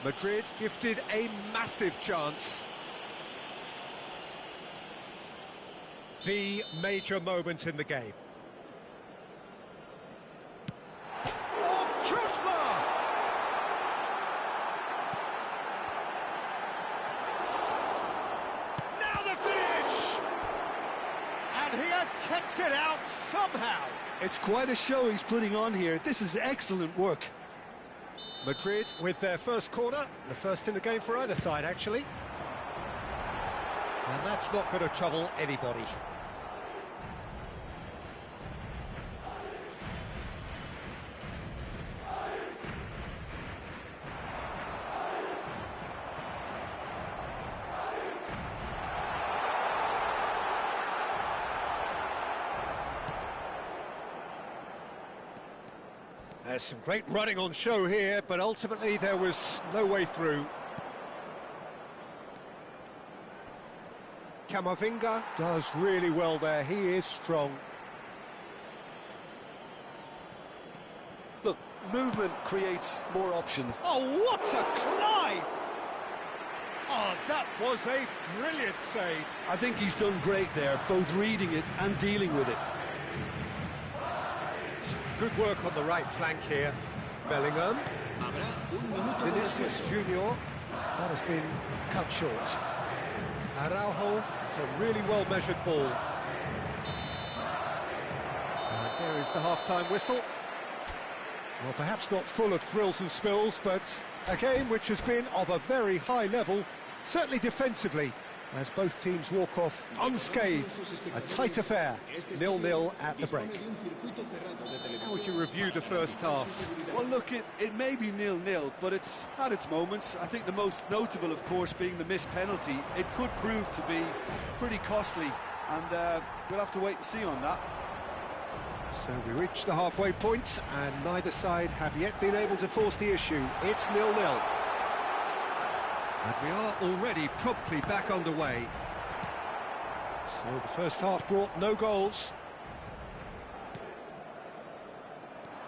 Madrid gifted a massive chance. The major moment in the game. Oh, Crispa! Now the finish! And he has kept it out somehow. It's quite a show he's putting on here. This is excellent work. Madrid with their first corner, the first in the game for either side, actually. And that's not going to trouble anybody. There's some great running on show here, but ultimately there was no way through. Camavinga does really well there, he is strong. Look, movement creates more options. Oh, what a climb! Oh, that was a brilliant save. I think he's done great there, both reading it and dealing with it. Good work on the right flank here. Bellingham. Vinicius Junior. That has been cut short. Araujo. It's a really well-measured ball. And there is the half-time whistle. Well, perhaps not full of thrills and spills, but a game which has been of a very high level, certainly defensively, as both teams walk off unscathed. A tight affair, 0-0 at the break. How would you review the first half? Well, look, it may be 0-0, but it's had its moments. I think the most notable, of course, being the missed penalty. It could prove to be pretty costly, and we'll have to wait and see on that. So we reach the halfway point, and neither side have yet been able to force the issue. It's 0-0. And we are already promptly back underway. So the first half brought no goals.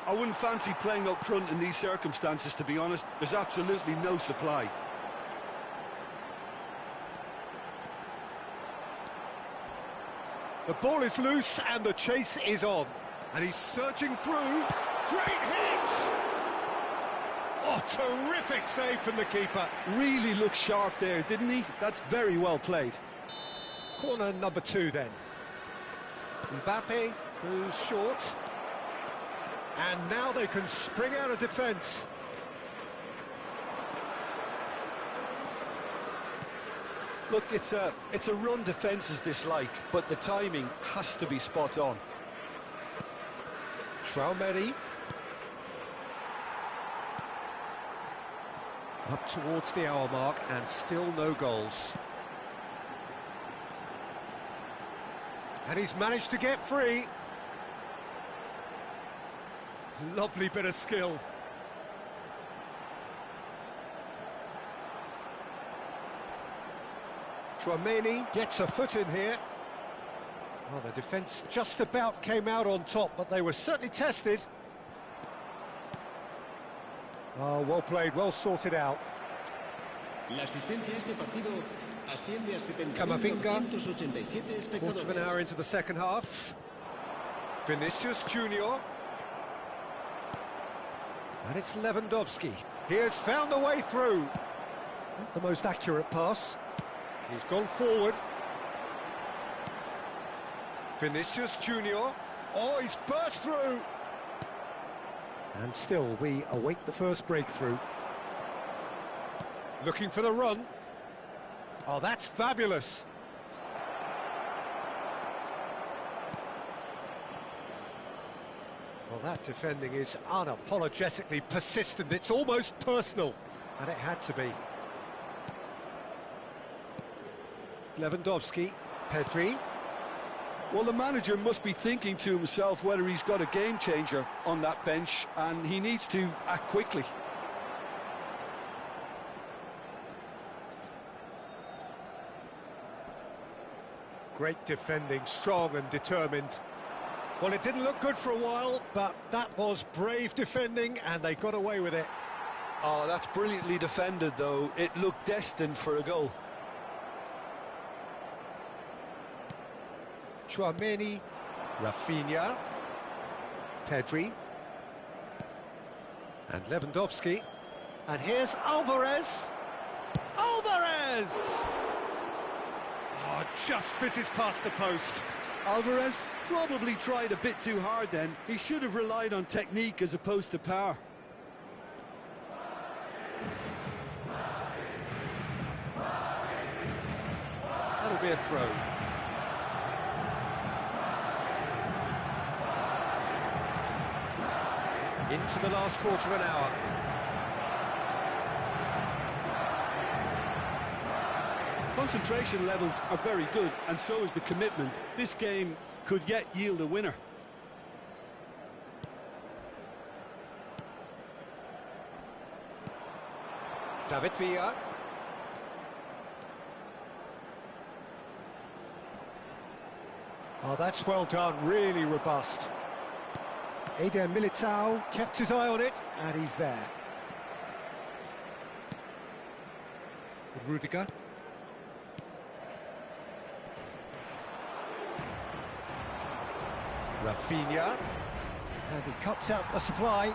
I wouldn't fancy playing up front in these circumstances, to be honest. There's absolutely no supply. The ball is loose and the chase is on. And he's surging through. Great hit! Oh, terrific save from the keeper. Really looked sharp there, didn't he? That's very well played. Corner number 2 then. Mbappe goes short. And now they can spring out of defence. Look, it's a run defence is dislike, but the timing has to be spot on. Traumeri. Up towards the hour mark and still no goals. And he's managed to get free. Lovely bit of skill. Traumeri gets a foot in here. Well, the defence just about came out on top, but they were certainly tested. Oh, well played, well sorted out. Camavinga, quarter of an hour into the second half. Vinicius Junior. And it's Lewandowski. He has found a way through. Not the most accurate pass. He's gone forward. Vinicius Junior. Oh, he's burst through. And still, we await the first breakthrough. Looking for the run. Oh, that's fabulous. Well, that defending is unapologetically persistent. It's almost personal, and it had to be. Lewandowski, Pedri. Well, the manager must be thinking to himself whether he's got a game changer on that bench, and he needs to act quickly. Great defending, strong and determined. Well, it didn't look good for a while, but that was brave defending, and they got away with it. Oh, that's brilliantly defended, though. It looked destined for a goal. Tchouaméni, Rafinha, Pedri, and Lewandowski. And here's Alvarez. Alvarez! Oh, just fizzes past the post. Alvarez probably tried a bit too hard then. He should have relied on technique as opposed to power. That'll be a throw. Into the last quarter of an hour. Concentration levels are very good, and so is the commitment. This game could yet yield a winner. David Villa. Oh, that's well done, really robust. Eder Militao kept his eye on it, and he's there. Rudiger. Rafinha. And he cuts out the supply.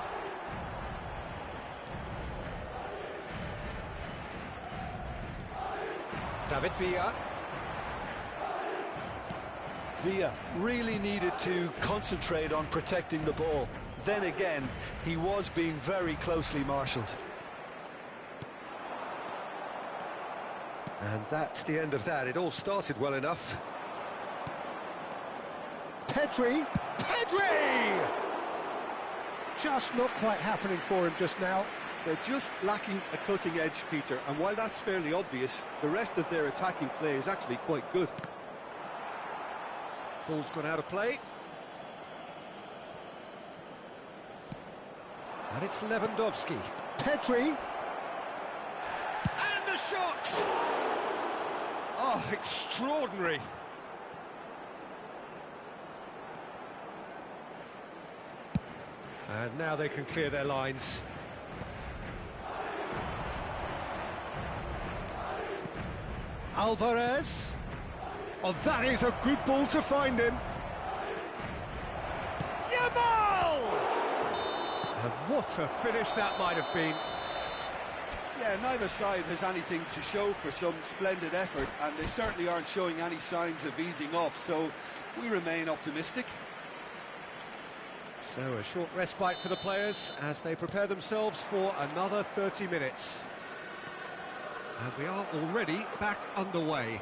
David Villa. Villa really needed to concentrate on protecting the ball. Then again, he was being very closely marshalled. And that's the end of that. It all started well enough. Pedri! Pedri! Just not quite happening for him just now. They're just lacking a cutting edge, Peter, and while that's fairly obvious, the rest of their attacking play is actually quite good. Ball's gone out of play. And it's Lewandowski. Pedri. And the shot! Oh, extraordinary. And now they can clear their lines. Alvarez. Oh, that is a good ball to find him. Yamal! And what a finish that might have been. Yeah, neither side has anything to show for some splendid effort, and they certainly aren't showing any signs of easing off, so we remain optimistic. So a short respite for the players as they prepare themselves for another 30 minutes. And we are already back underway.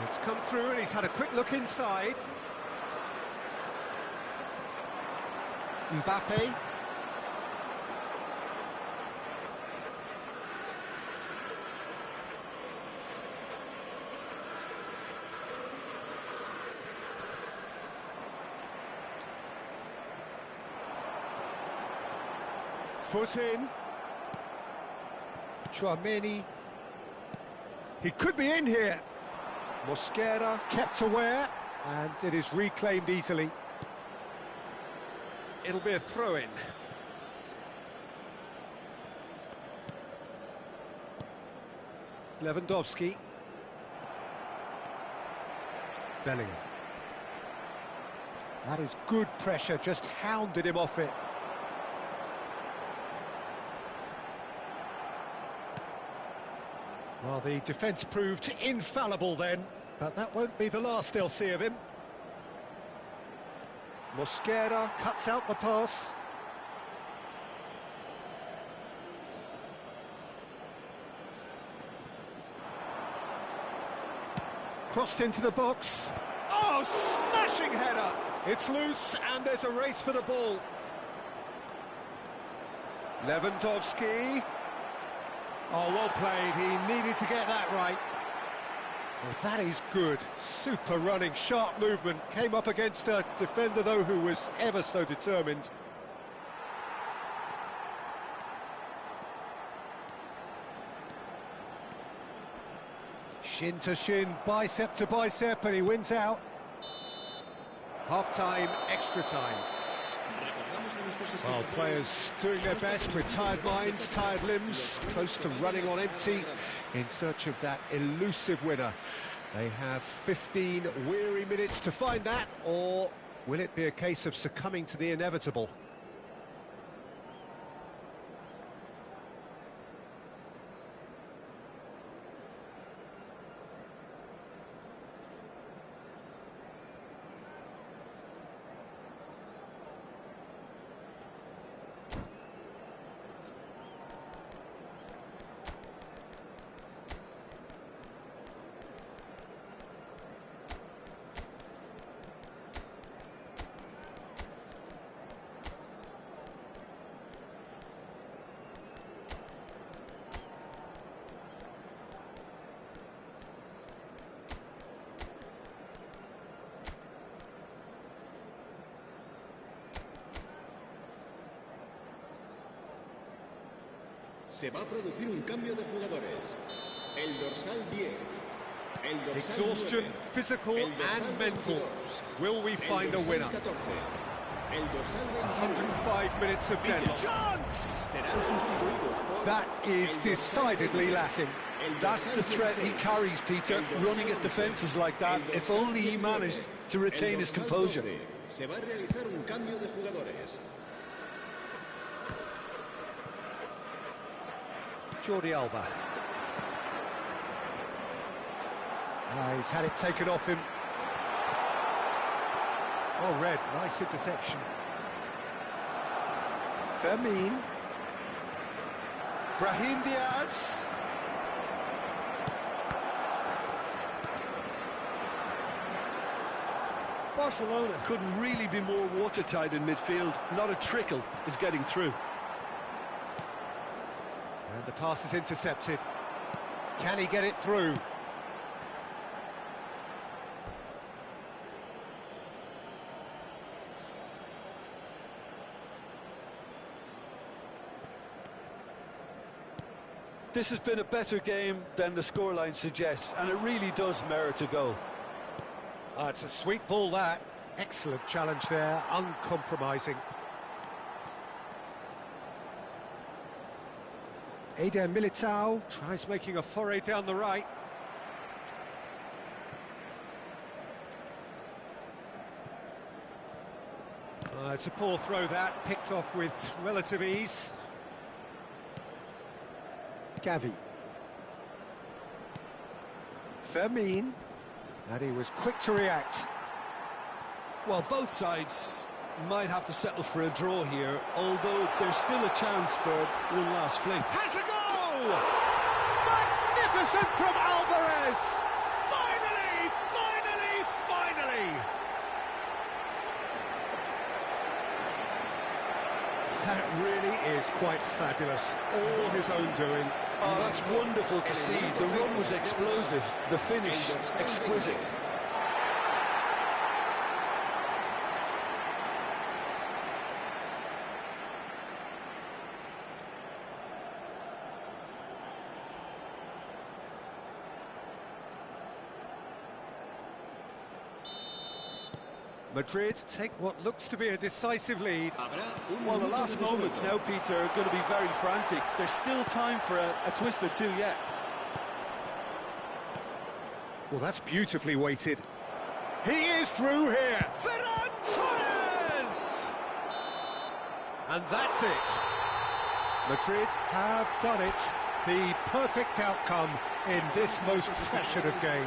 It's come through and he's had a quick look inside. Mbappe. Foot in. Tchouaméni. He could be in here. Mosquera kept aware, and it is reclaimed easily. It'll be a throw-in. Lewandowski. Bellingham. That is good pressure, just hounded him off it. Well, the defence proved infallible then, but that won't be the last they'll see of him. Mosquera cuts out the pass. Crossed into the box. Oh, smashing header! It's loose and there's a race for the ball. Lewandowski. Oh, well played. He needed to get that right. Well, that is good. Super running, sharp movement. Came up against a defender, though, who was ever so determined. Shin to shin, bicep to bicep, and he wins out. Half-time, extra time. Well, players doing their best with tired minds, tired limbs, close to running on empty in search of that elusive winner. They have 15 weary minutes to find that, or will it be a case of succumbing to the inevitable? Se va a producir un cambio de jugadores. El dorsal 10. El dorsal Exhaustion, 9, physical el dorsal and mental. 22, Will we find a el dorsal winner? 14, el dorsal 105 minutes of deadlock. Chance! serán sustituidos por That is el dorsal decidedly 13, lacking. el That's dorsal the threat he 16, carries, Peter, el dorsal running at 11, defences like that. el If dorsal only he 19, managed to retain el his dorsal composure. 12. Se va a realizar un cambio de jugadores. Jordi Alba. He's had it taken off him. Oh, red, nice interception. Fermin. Brahim Diaz. Barcelona couldn't really be more watertight in midfield. Not a trickle is getting through. And the pass is intercepted. Can he get it through? This has been a better game than the scoreline suggests, and it really does merit a goal. It's a sweet ball, that. Excellent challenge there, uncompromising. Eder Militao tries making a foray down the right. It's a poor throw, that, picked off with relative ease. Gavi. Fermin. And he was quick to react. Well, both sides might have to settle for a draw here, although there's still a chance for one last fling. Has a goal! Magnificent from Alvarez! Finally! Finally! Finally! That really is quite fabulous. All his own doing. Oh, that's wonderful to see. The run was explosive, the finish exquisite. Madrid take what looks to be a decisive lead. Well, the last moments now, Peter, are going to be very frantic. There's still time for a twist or two yet. Well, that's beautifully weighted. He is through here. Ferran Torres! And that's it. Madrid have done it. The perfect outcome in this most pressured of games.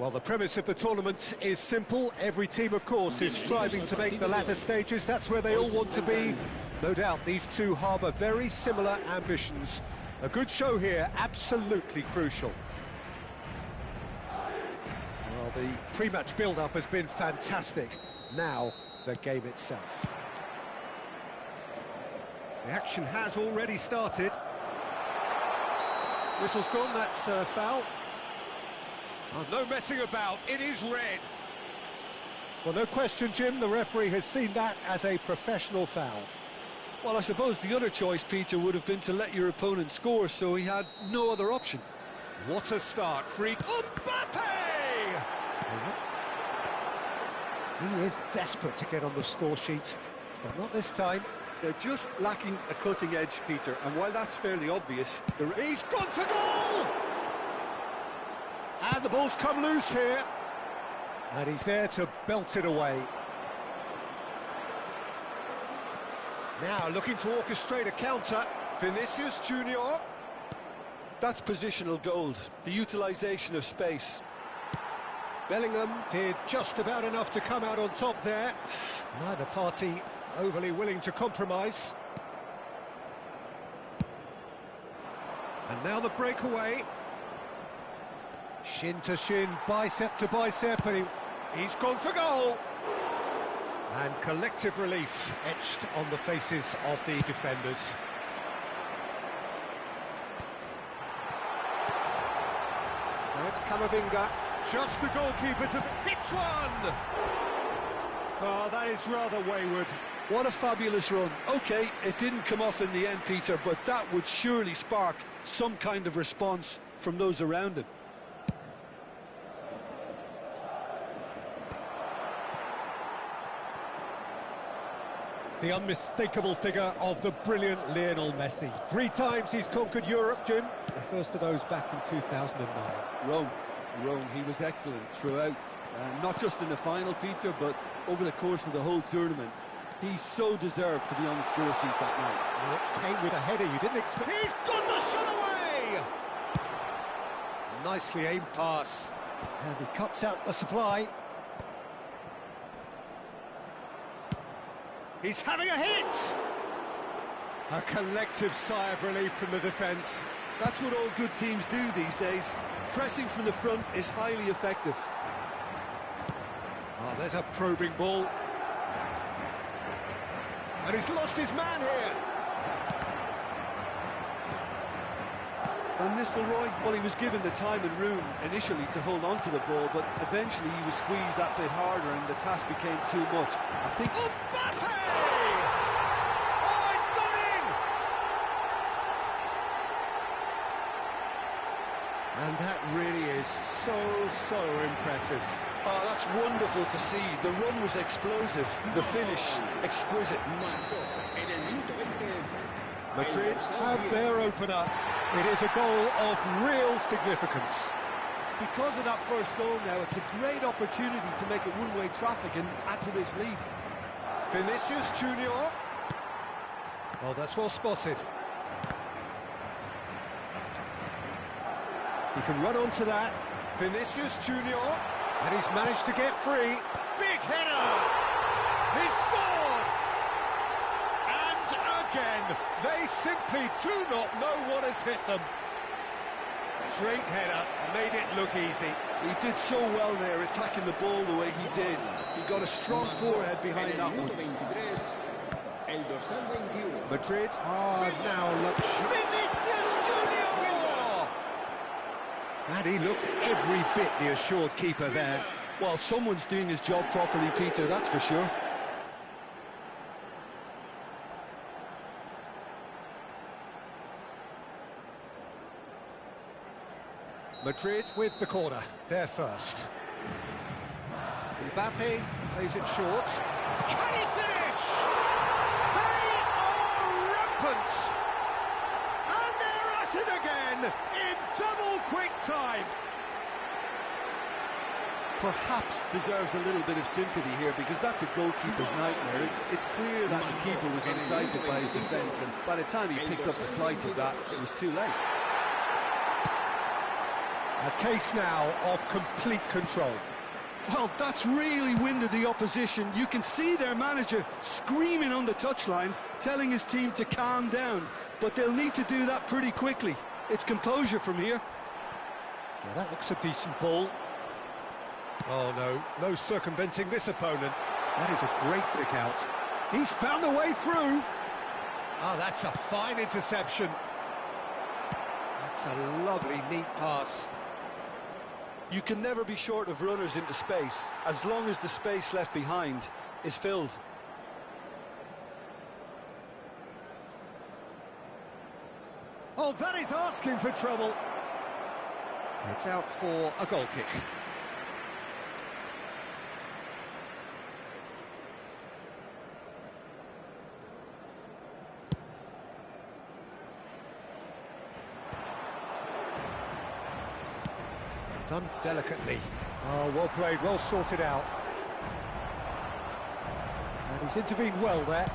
Well, the premise of the tournament is simple. Every team, of course, is striving to make the latter stages. That's where they all want to be. No doubt these two harbour very similar ambitions. A good show here, absolutely crucial. Well, the pre-match build-up has been fantastic. Now, the game itself. The action has already started. Whistle's gone, that's foul. Oh, no messing about, it is red. Well, no question, Jim, the referee has seen that as a professional foul. Well, I suppose the other choice, Peter, would have been to let your opponent score, so he had no other option. What a start, free. Mbappe! He is desperate to get on the score sheet, but not this time. They're just lacking a cutting edge, Peter, and while that's fairly obvious... He's gone for goal! And the ball's come loose here. And he's there to belt it away. Now looking to orchestrate a counter. Vinicius Junior. That's positional gold, the utilisation of space. Bellingham did just about enough to come out on top there. Neither party overly willing to compromise. And now the breakaway. Shin to shin, bicep to bicep, and he's gone for goal. And collective relief etched on the faces of the defenders. Now it's Camavinga. Just the goalkeeper to hit one! Oh, that is rather wayward. What a fabulous run. OK, it didn't come off in the end, Peter, but that would surely spark some kind of response from those around him. The unmistakable figure of the brilliant Lionel Messi. 3 times he's conquered Europe, Jim. The first of those back in 2009. Rome, he was excellent throughout. Not just in the final, Peter, but over the course of the whole tournament. He so deserved to be on the score sheet that night. Well, it came with a header you didn't expect. He's got the shot away! Nicely aimed pass. And he cuts out the supply. He's having a hit! A collective sigh of relief from the defence. That's what all good teams do these days. Pressing from the front is highly effective. Oh, there's a probing ball. And he's lost his man here. Van Nistelrooy, well, he was given the time and room initially to hold on to the ball, but eventually he was squeezed that bit harder and the task became too much. I think... Mbappe! Oh, it's gone in! And that really is so impressive. Oh, that's wonderful to see. The run was explosive, the finish exquisite. Madrid have their opener. It is a goal of real significance. Because of that first goal now, it's a great opportunity to make it one-way traffic and add to this lead. Vinicius Junior. Oh, that's well spotted. He can run onto that. Vinicius Junior. And he's managed to get free. Big header! He scored! And again, they simply do not know what has hit them. Straight header, made it look easy. He did so well there, attacking the ball the way he did. He got a strong forehead behind that one. Madrid are now lucky. Vinicius Junior! And he looked every bit the assured keeper there. Well, someone's doing his job properly, Peter, that's for sure. Madrid with the corner, they're first. Mbappe plays it short. Can he finish? They are rampant! And they're at it again in double quick time. Perhaps deserves a little bit of sympathy here because that's a goalkeeper's nightmare. It's clear that the keeper was unsighted by his defence, and by the time he picked up the flight of that, it was too late. A case now of complete control. Well, that's really winded the opposition. You can see their manager screaming on the touchline, telling his team to calm down. But they'll need to do that pretty quickly. It's composure from here. Yeah, that looks a decent ball. Oh, no circumventing this opponent. That is a great pick out. He's found a way through. Oh, that's a fine interception. That's a lovely, neat pass. You can never be short of runners into space, as long as the space left behind is filled. Oh, that is asking for trouble. It's out for a goal kick. Done delicately. Oh, well played, well sorted out. And he's intervened well there.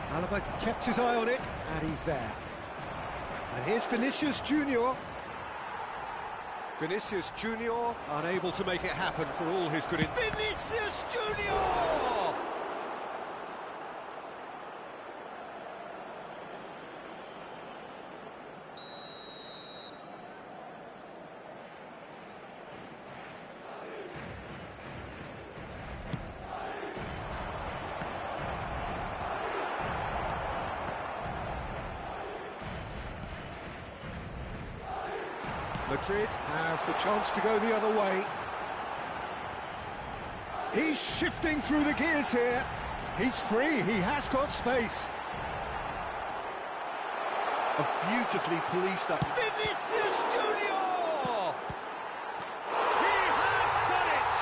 Alaba kept his eye on it, and he's there. And here's Vinicius Junior. Vinicius Junior unable to make it happen for all his good. Vinicius Junior! Madrid Have the chance to go the other way. He's shifting through the gears here. He's free, he has got space. A beautifully policed up. Vinicius Junior! He has done it!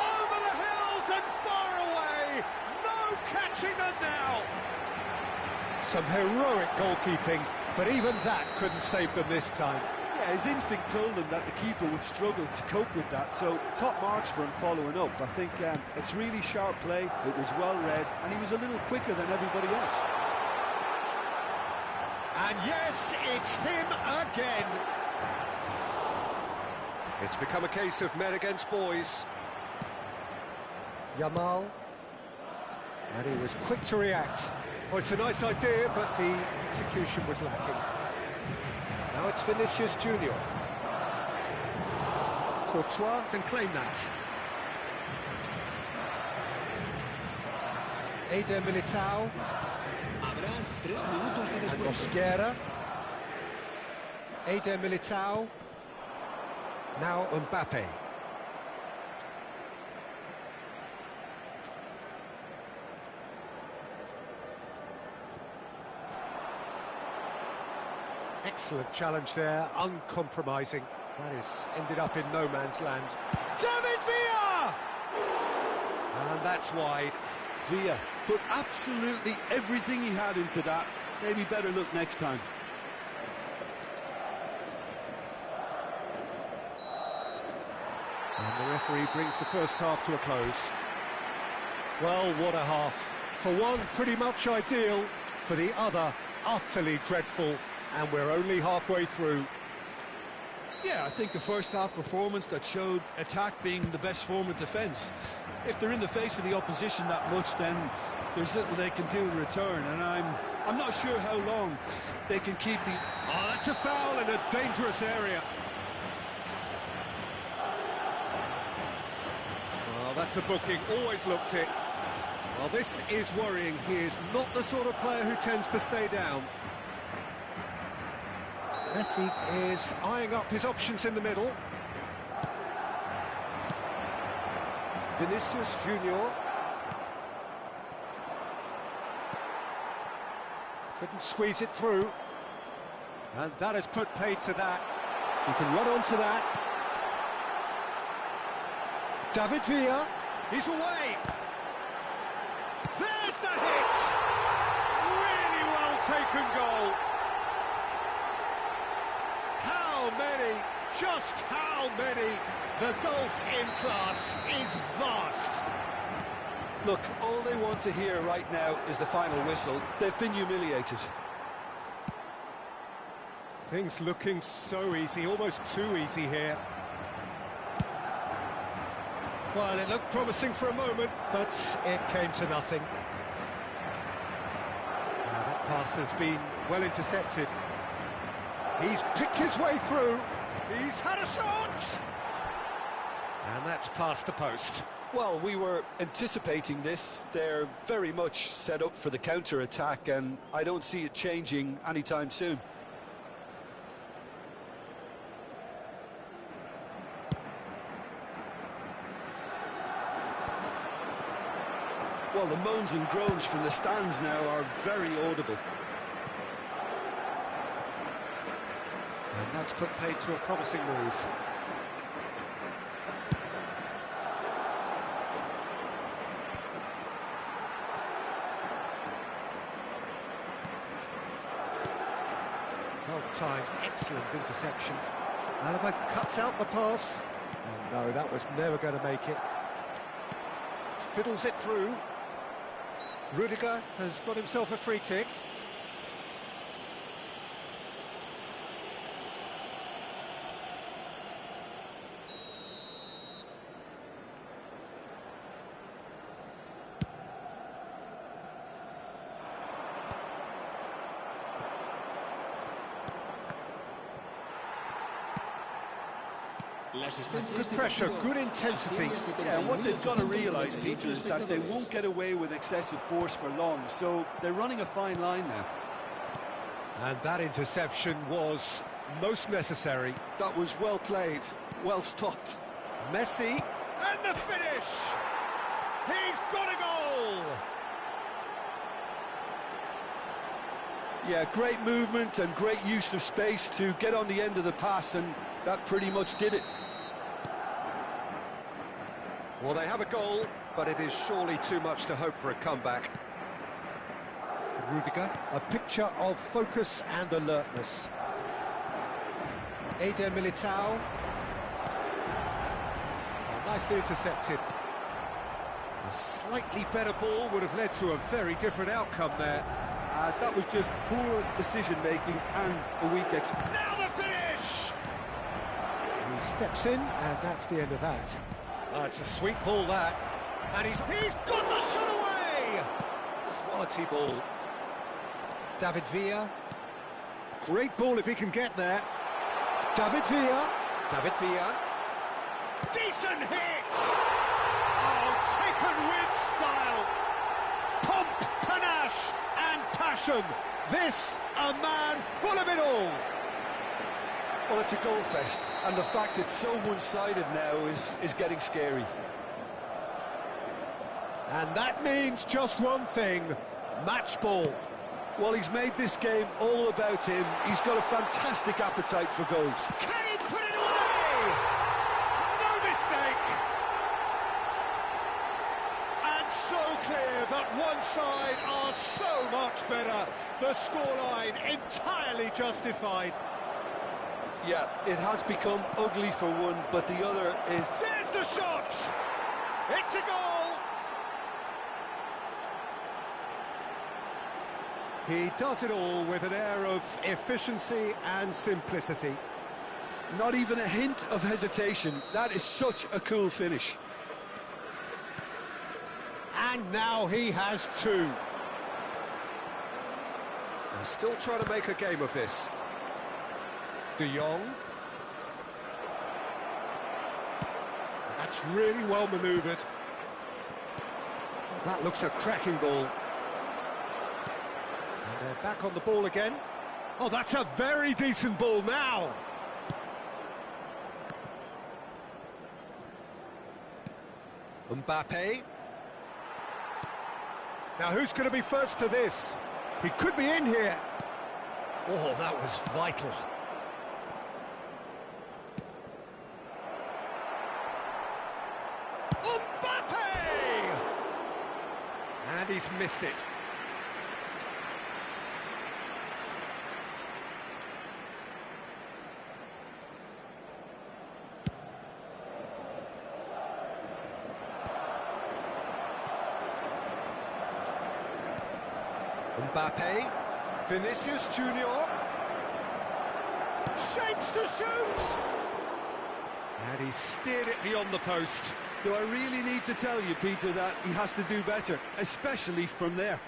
Over the hills and far away. No catching them now. Some heroic goalkeeping, but even that couldn't save them this time. Yeah, his instinct told him that the keeper would struggle to cope with that, so top marks for him following up. I think it's really sharp play, it was well read, and he was a little quicker than everybody else. And yes, it's him again. It's become a case of men against boys. Yamal. And he was quick to react. Oh, it's a nice idea, but the execution was lacking. Now it's Vinicius Junior. Courtois can claim that. Eder Militao. And Mosquera. Eder Militao. Now Mbappe. Excellent challenge there, uncompromising. That has ended up in no man's land. David Villa! And that's wide. Villa put absolutely everything he had into that. Maybe better look next time. And the referee brings the first half to a close. Well, what a half. For one, pretty much ideal. For the other, utterly dreadful. And we're only halfway through. Yeah, I think the first half performance that showed attack being the best form of defence. If they're in the face of the opposition that much, then there's little they can do in return, and I'm not sure how long they can keep the... Oh, that's a foul in a dangerous area. Well, that's a booking, always looked it. Well, this is worrying. He is not the sort of player who tends to stay down. Messi is eyeing up his options in the middle. Vinicius Junior. Couldn't squeeze it through. And that has put paid to that. He can run onto that. David Villa. He's away. There's the hit! Really well taken goal. How many? Just how many? The gulf in class is vast. Look, all they want to hear right now is the final whistle. They've been humiliated. Things looking so easy, almost too easy here. Well, it looked promising for a moment, but it came to nothing. Now, that pass has been well intercepted. He's picked his way through. He's had a shot! And that's past the post. Well, we were anticipating this. They're very much set up for the counter-attack, and I don't see it changing anytime soon. Well, the moans and groans from the stands now are very audible. And that's put paid to a promising move. Well timed, excellent interception. Alaba cuts out the pass. And no, that was never going to make it. Fiddles it through. Rudiger has got himself a free kick. That's good pressure, good intensity. Yeah, what they've got to realise, Peter, is that they won't get away with excessive force for long, so they're running a fine line now. And that interception was most necessary. That was well played, well stopped. Messi, and the finish! He's got a goal! Yeah, great movement and great use of space to get on the end of the pass, and that pretty much did it. Well, they have a goal, but it is surely too much to hope for a comeback. Rudiger, a picture of focus and alertness. Eder Militao. Oh, nicely intercepted. A slightly better ball would have led to a very different outcome there. That was just poor decision-making and a weak execution. Now the finish! He steps in, and that's the end of that. Oh, it's a sweet ball, that. And he's got the shot away! Quality ball. David Villa. Great ball if he can get there. David Villa. David Villa. Decent hit! Oh, taken with style. Pomp, panache, and passion. This, a man full of it all. Well, it's a goal fest, and the fact it's so one-sided now is getting scary. And that means just one thing, match ball. Well, he's made this game all about him. He's got a fantastic appetite for goals. Can he put it away? No mistake! And so clear that one side are so much better. The scoreline entirely justified. Yeah, it has become ugly for one, but the other is... There's the shot! It's a goal! He does it all with an air of efficiency and simplicity. Not even a hint of hesitation. That is such a cool finish. And now he has two. They're still trying to make a game of this. De Jong. That's really well manoeuvred. Oh, that looks a cracking ball. And they're back on the ball again. Oh, that's a very decent ball now. Mbappe. Now, who's going to be first to this? He could be in here. Oh, that was vital. Mbappe! And he's missed it. Mbappe, Vinicius Junior. Shapes to shoot! And he steered it beyond the post. Do I really need to tell you, Peter, that he has to do better, especially from there?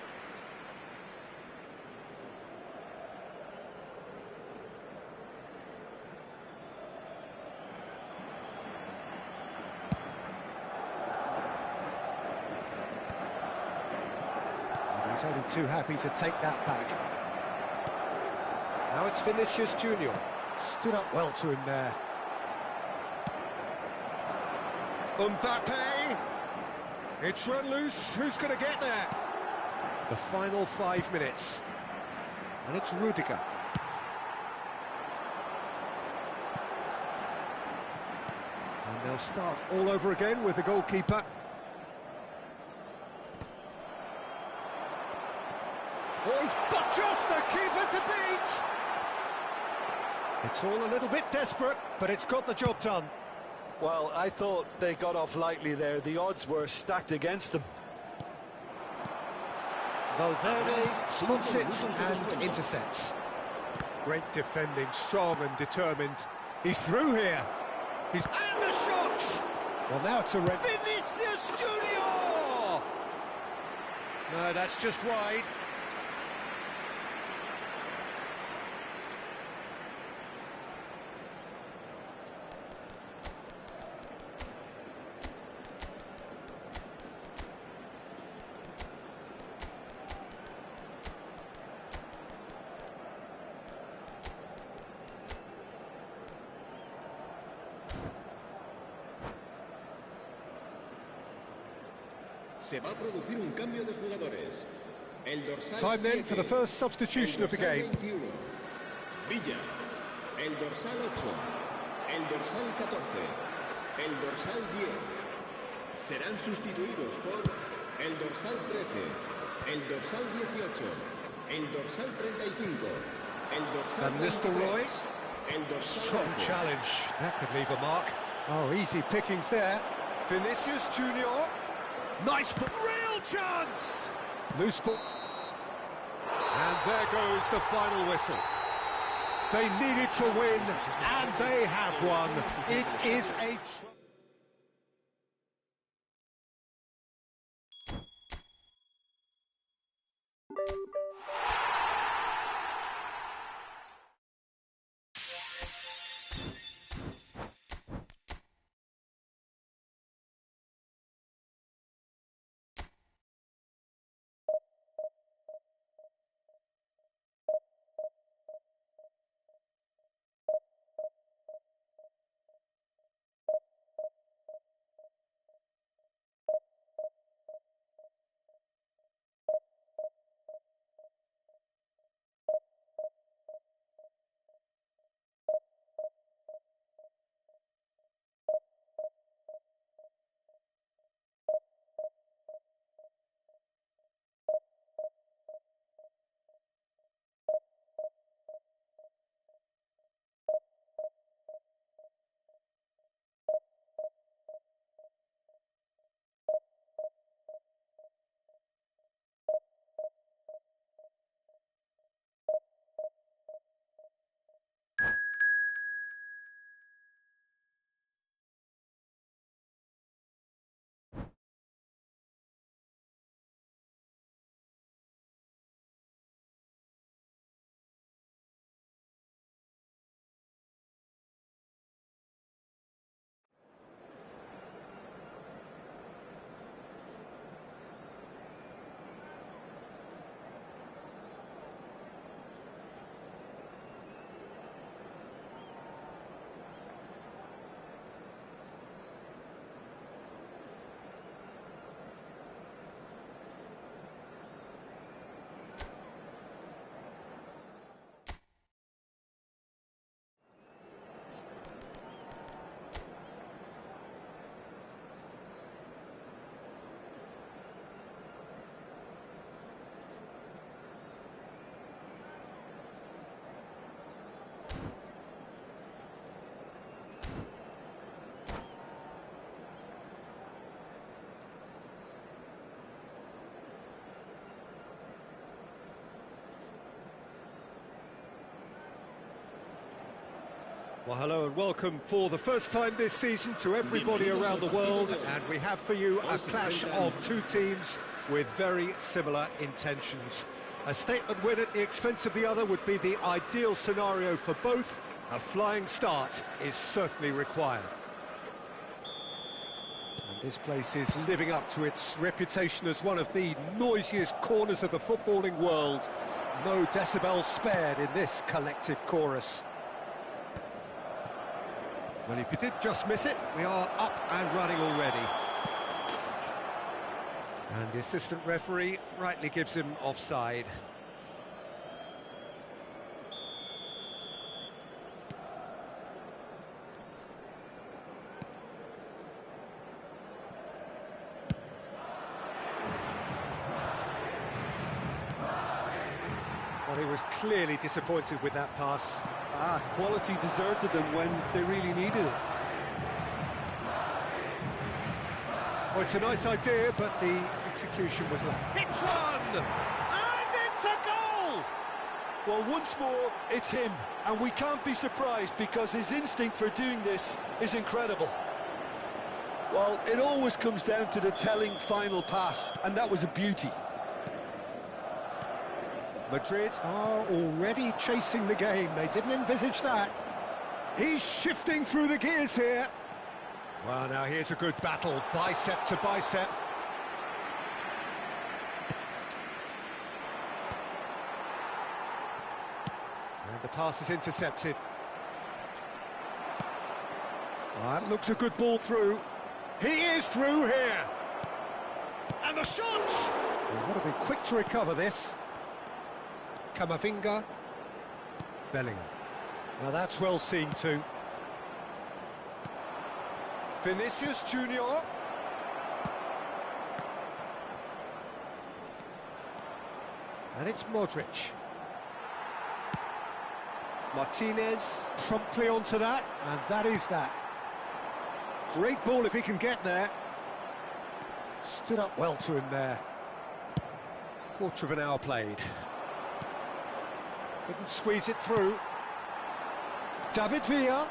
And he's only too happy to take that back. Now it's Vinicius Junior. Stood up well to him there. Mbappe! It's run loose, who's going to get there? The final 5 minutes. And it's Rudiger. And they'll start all over again with the goalkeeper. Oh, he's buttressed the keeper to beat! It's all a little bit desperate, but it's got the job done. Well, I thought they got off lightly there. The odds were stacked against them. Valverde spots it and intercepts. Great defending, strong and determined. He's through here. He's and the shot! Well, now it's a red. Vinicius Junior! No, that's just wide. Se va a producir un cambio de jugadores. El dorsal Time then 7, for the first substitution of the game. 21. Villa. El dorsal 8. El dorsal 14. El dorsal 10. Serán sustituidos por el dorsal 13. El dorsal 18. El dorsal 35. El dorsal Van Nistelrooy. 23. El dorsal Strong 20. challenge. That could leave a mark. Oh, easy pickings there. Vinicius Junior. Nice ball. Real chance! Loose ball. And there goes the final whistle. They needed to win, and they have won. It is a... Well, hello and welcome for the first time this season to everybody around the world, and we have for you a clash of two teams with very similar intentions. A statement win at the expense of the other would be the ideal scenario for both. A flying start is certainly required. And this place is living up to its reputation as one of the noisiest corners of the footballing world. No decibels spared in this collective chorus. Well, if you did just miss it, we are up and running already. And the assistant referee rightly gives him offside. Well, he was clearly disappointed with that pass. Quality deserted them when they really needed it. Well, it's a nice idea, but the execution was lacking. Hits one! And it's a goal! Well, once more, it's him. And we can't be surprised because his instinct for doing this is incredible. Well, it always comes down to the telling final pass, and that was a beauty. Madrid are already chasing the game. They didn't envisage that. He's shifting through the gears here. Well, now here's a good battle, bicep to bicep. And the pass is intercepted. Well, that looks a good ball through. He is through here. And the shot! They've got to be quick to recover this. Camavinga, Bellingham. Now that's well seen too. Vinicius Junior. And it's Modric. Martinez promptly onto that, and that is that. Great ball if he can get there. Stood up well to him there. Quarter of an hour played. Couldn't squeeze it through. David Villa.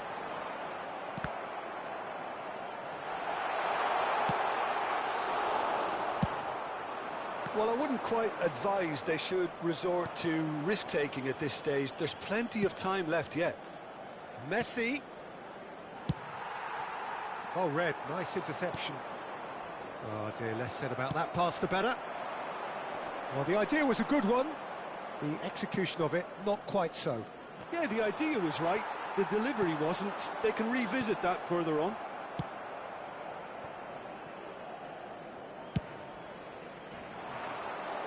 Well, I wouldn't quite advise they should resort to risk-taking at this stage. There's plenty of time left yet. Messi. Oh, Red, nice interception. Oh dear, less said about that pass the better. Well, the idea was a good one. The execution of it, not quite so. Yeah, the idea was right. The delivery wasn't. They can revisit that further on.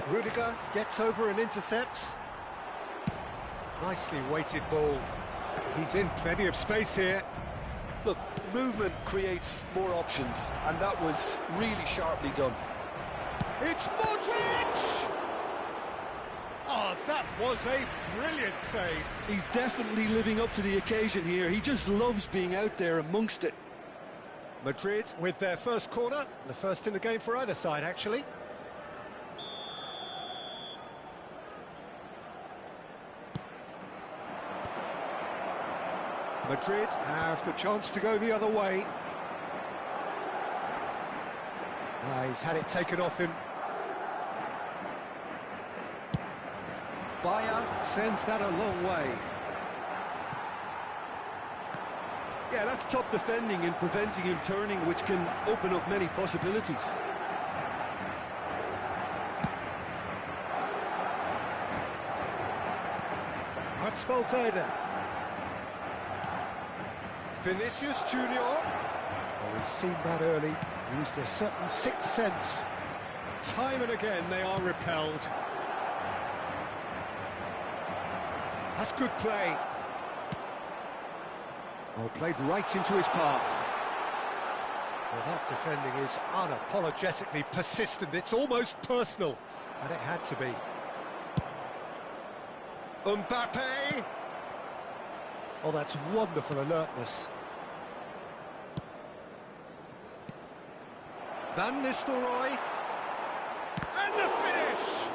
Rudiger gets over and intercepts. Nicely weighted ball. He's in plenty of space here. Look, movement creates more options, and that was really sharply done. It's Modric! Oh, that was a brilliant save. He's definitely living up to the occasion here. He just loves being out there amongst it. Madrid with their first corner, the first in the game for either side, actually. Madrid have the chance to go the other way. He's had it taken off him. Bayer sends that a long way. Yeah, that's top defending and preventing him turning, which can open up many possibilities. That's Valverde. Vinicius Junior. Oh, he's seen that early. Used a certain sixth sense. Time and again they are repelled. That's good play. Oh, played right into his path. Well, that defending is unapologetically persistent. It's almost personal, and it had to be. Mbappe! Oh, that's wonderful alertness. Van Nistelrooy. And the finish!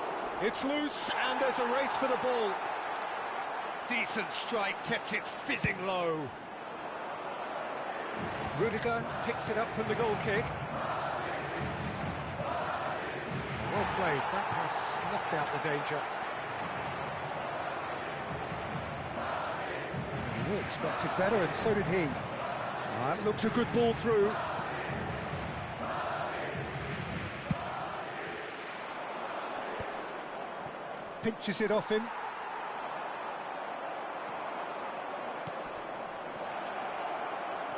It's loose, and there's a race for the ball. Decent strike, kept it fizzing low. Rudiger picks it up from the goal kick. Well played, that has snuffed out the danger. He expected better, and so did he. That looks a good ball through. Pinches it off him.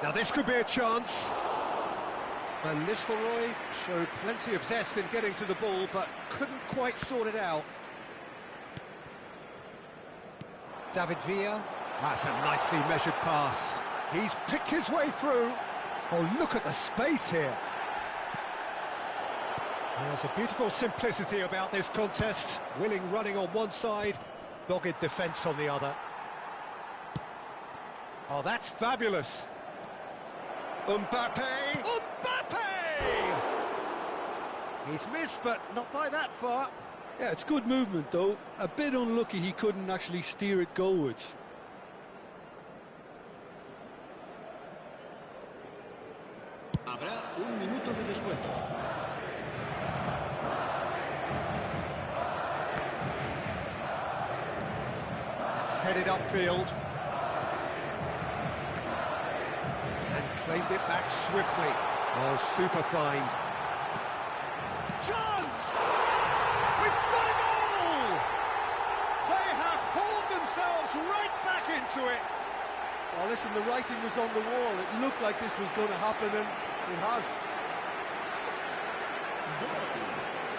Now this could be a chance. And Nistelrooy showed plenty of zest in getting to the ball, but couldn't quite sort it out. David Villa. That's a nicely measured pass. He's picked his way through. Oh, look at the space here. There's a beautiful simplicity about this contest. Willing running on one side, dogged defence on the other. Oh, that's fabulous. Mbappe! Mbappe! He's missed, but not by that far. Yeah, it's good movement, though. A bit unlucky he couldn't actually steer it goalwards. Habrá un minuto de descuento. It's headed upfield. And claimed it back swiftly. Oh, super find. Chance! We've got a goal! They have hauled themselves right back into it. Well, listen, the writing was on the wall. It looked like this was going to happen, and it has.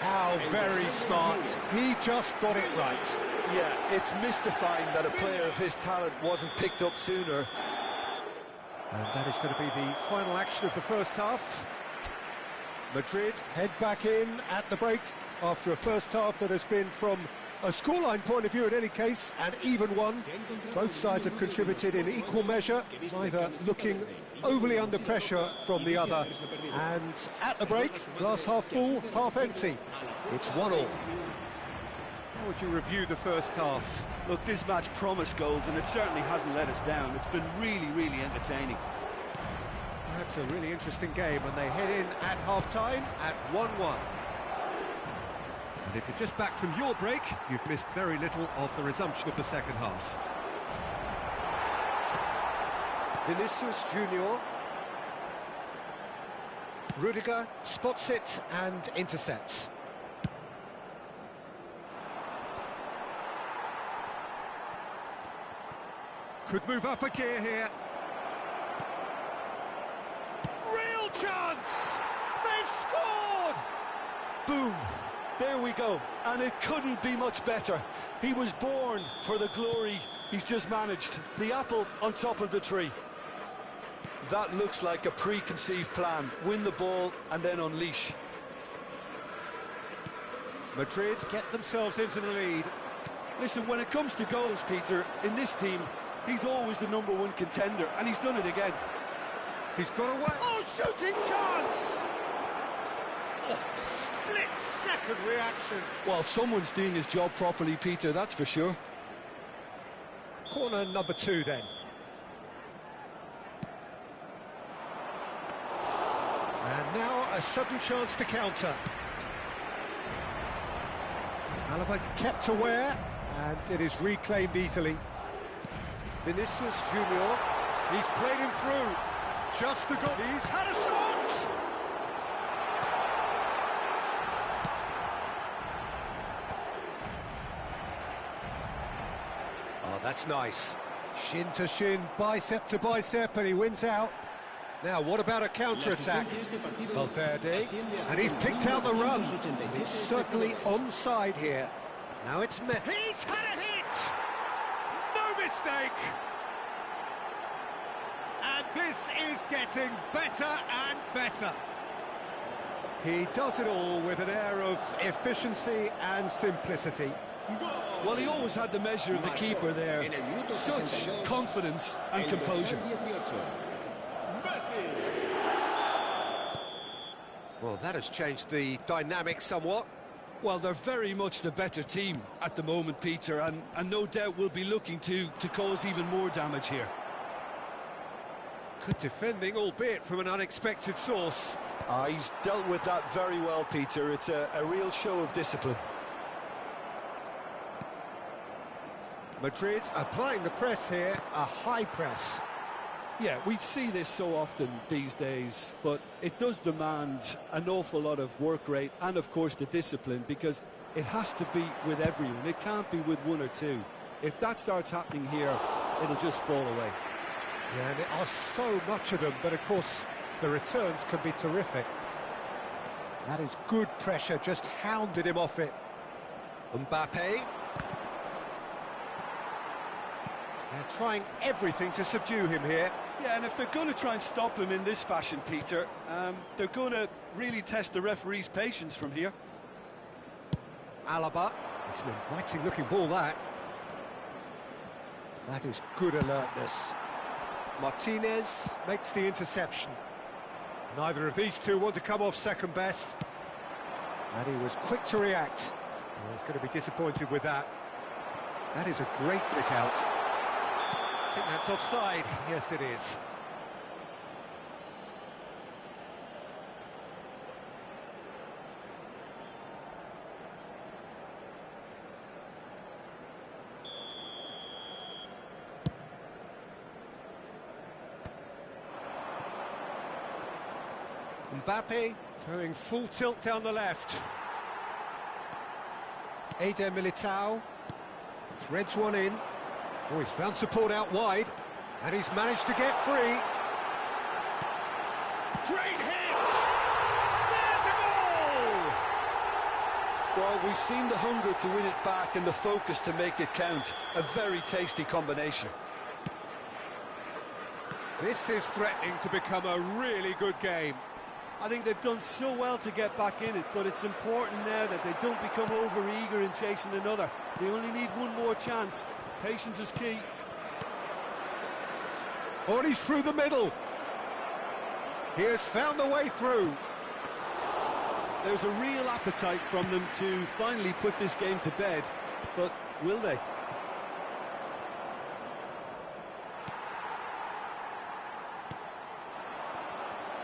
How very smart. He just got it right. Yeah, it's mystifying that a player of his talent wasn't picked up sooner. And that is going to be the final action of the first half. Madrid head back in at the break after a first half that has been, from a scoreline point of view in any case, an even one. Both sides have contributed in equal measure, neither looking overly under pressure from the other. And at the break, glass half full, half empty. It's 1-1. How would you review the first half? Look, this match promised goals, and it certainly hasn't let us down. It's been really, really entertaining. That's a really interesting game, and they head in at half-time at 1-1. And if you're just back from your break, you've missed very little of the resumption of the second half. Vinicius Junior. Rudiger spots it and intercepts. Could move up a gear here. Real chance! They've scored! Boom! There we go. And it couldn't be much better. He was born for the glory he's just managed. The apple on top of the tree. That looks like a preconceived plan. Win the ball and then unleash. Madrid get themselves into the lead. Listen, when it comes to goals, Peter, in this team, he's always the #1 contender, and he's done it again. He's got away. Oh, shooting chance! Oh, split-second reaction. Well, someone's doing his job properly, Peter, that's for sure. Corner number 2, then. And now a sudden chance to counter. Alaba kept aware, and it is reclaimed easily. Vinicius Junior, he's played him through. Just the goal. He's had a shot! Oh, that's nice. Shin to shin, bicep to bicep, and he wins out. Now, what about a counter-attack? Valverde, and he's picked out the run. And he's certainly onside here. Now it's Messi. He's had a hit! No mistake! And this is getting better and better. He does it all with an air of efficiency and simplicity. Well, he always had the measure of the keeper there. Such confidence and composure. Well, that has changed the dynamic somewhat. Well, they're very much the better team at the moment, Peter, and no doubt will be looking to cause even more damage here. Good defending, albeit from an unexpected source. He's dealt with that very well, Peter. It's a real show of discipline. Madrid applying the press here, a high press. Yeah, we see this so often these days, but it does demand an awful lot of work rate and, of course, the discipline, because it has to be with everyone. It can't be with one or two. If that starts happening here, it'll just fall away. Yeah, and there are so much of them, but of course the returns can be terrific. That is good pressure, just hounded him off it. Mbappe. They're trying everything to subdue him here. Yeah, and if they're going to try and stop him in this fashion, Peter, they're going to really test the referee's patience from here. Alaba. It's an inviting looking ball, that. That is good alertness. Martinez makes the interception. Neither of these two want to come off second best. And he was quick to react. Well, he's going to be disappointed with that. That is a great pick out. I think that's offside. Yes, it is. Mbappe going full tilt down the left. Eder Militao threads one in. Oh, he's found support out wide, and he's managed to get free. Great hit! There's a goal! Well, we've seen the hunger to win it back and the focus to make it count. A very tasty combination. This is threatening to become a really good game. I think they've done so well to get back in it, but it's important now that they don't become over-eager in chasing another. They only need one more chance. Patience is key. Oh, and he's through the middle. He has found the way through. There's a real appetite from them to finally put this game to bed, but will they?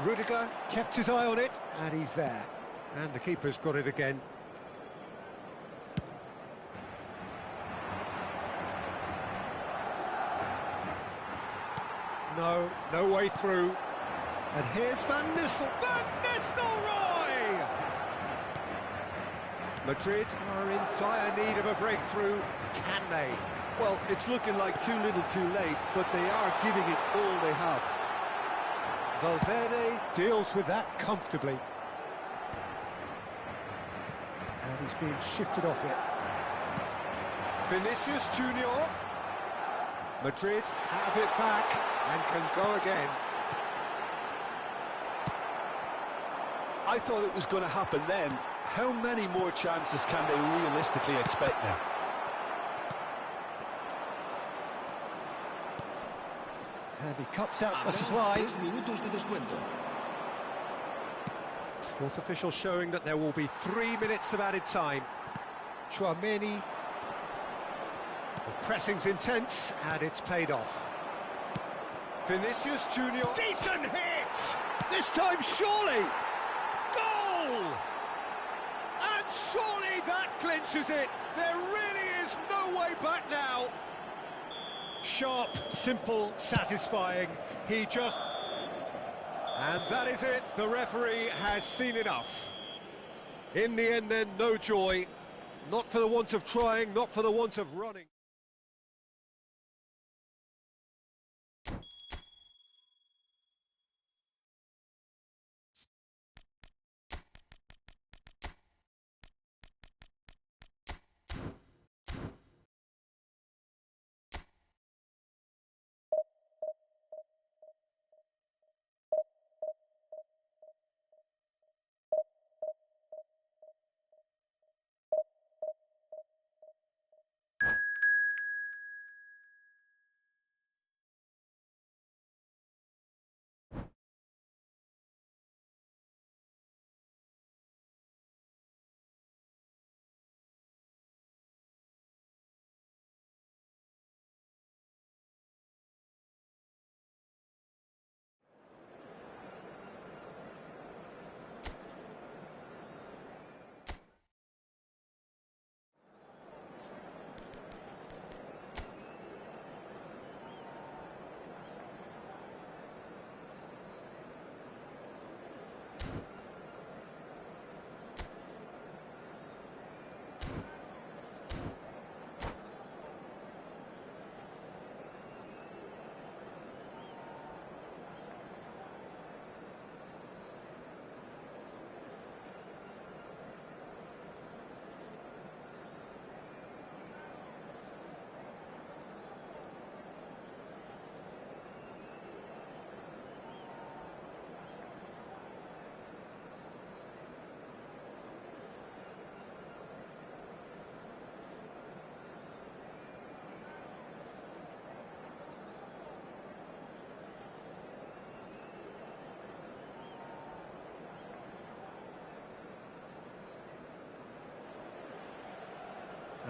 Rudiger kept his eye on it, and he's there. And the keeper's got it again. No way through. And here's Van Nistelrooy. Van Nistelrooy! Madrid are in dire need of a breakthrough. Can they? Well, it's looking like too little too late, but they are giving it all they have. Valverde deals with that comfortably. And he's being shifted off it. Vinicius Junior. Madrid have it back and can go again. I thought it was going to happen then. How many more chances can they realistically expect now? And he cuts out the supply. Fourth official showing that there will be 3 minutes of added time. Tchouaméni. The pressing's intense, and it's paid off. Vinicius Junior. Decent hit! This time, surely! Goal! And surely that clinches it. There really is no way back now. Sharp, simple, satisfying. He just... And that is it. The referee has seen enough. In the end, then, no joy. Not for the want of trying, not for the want of running.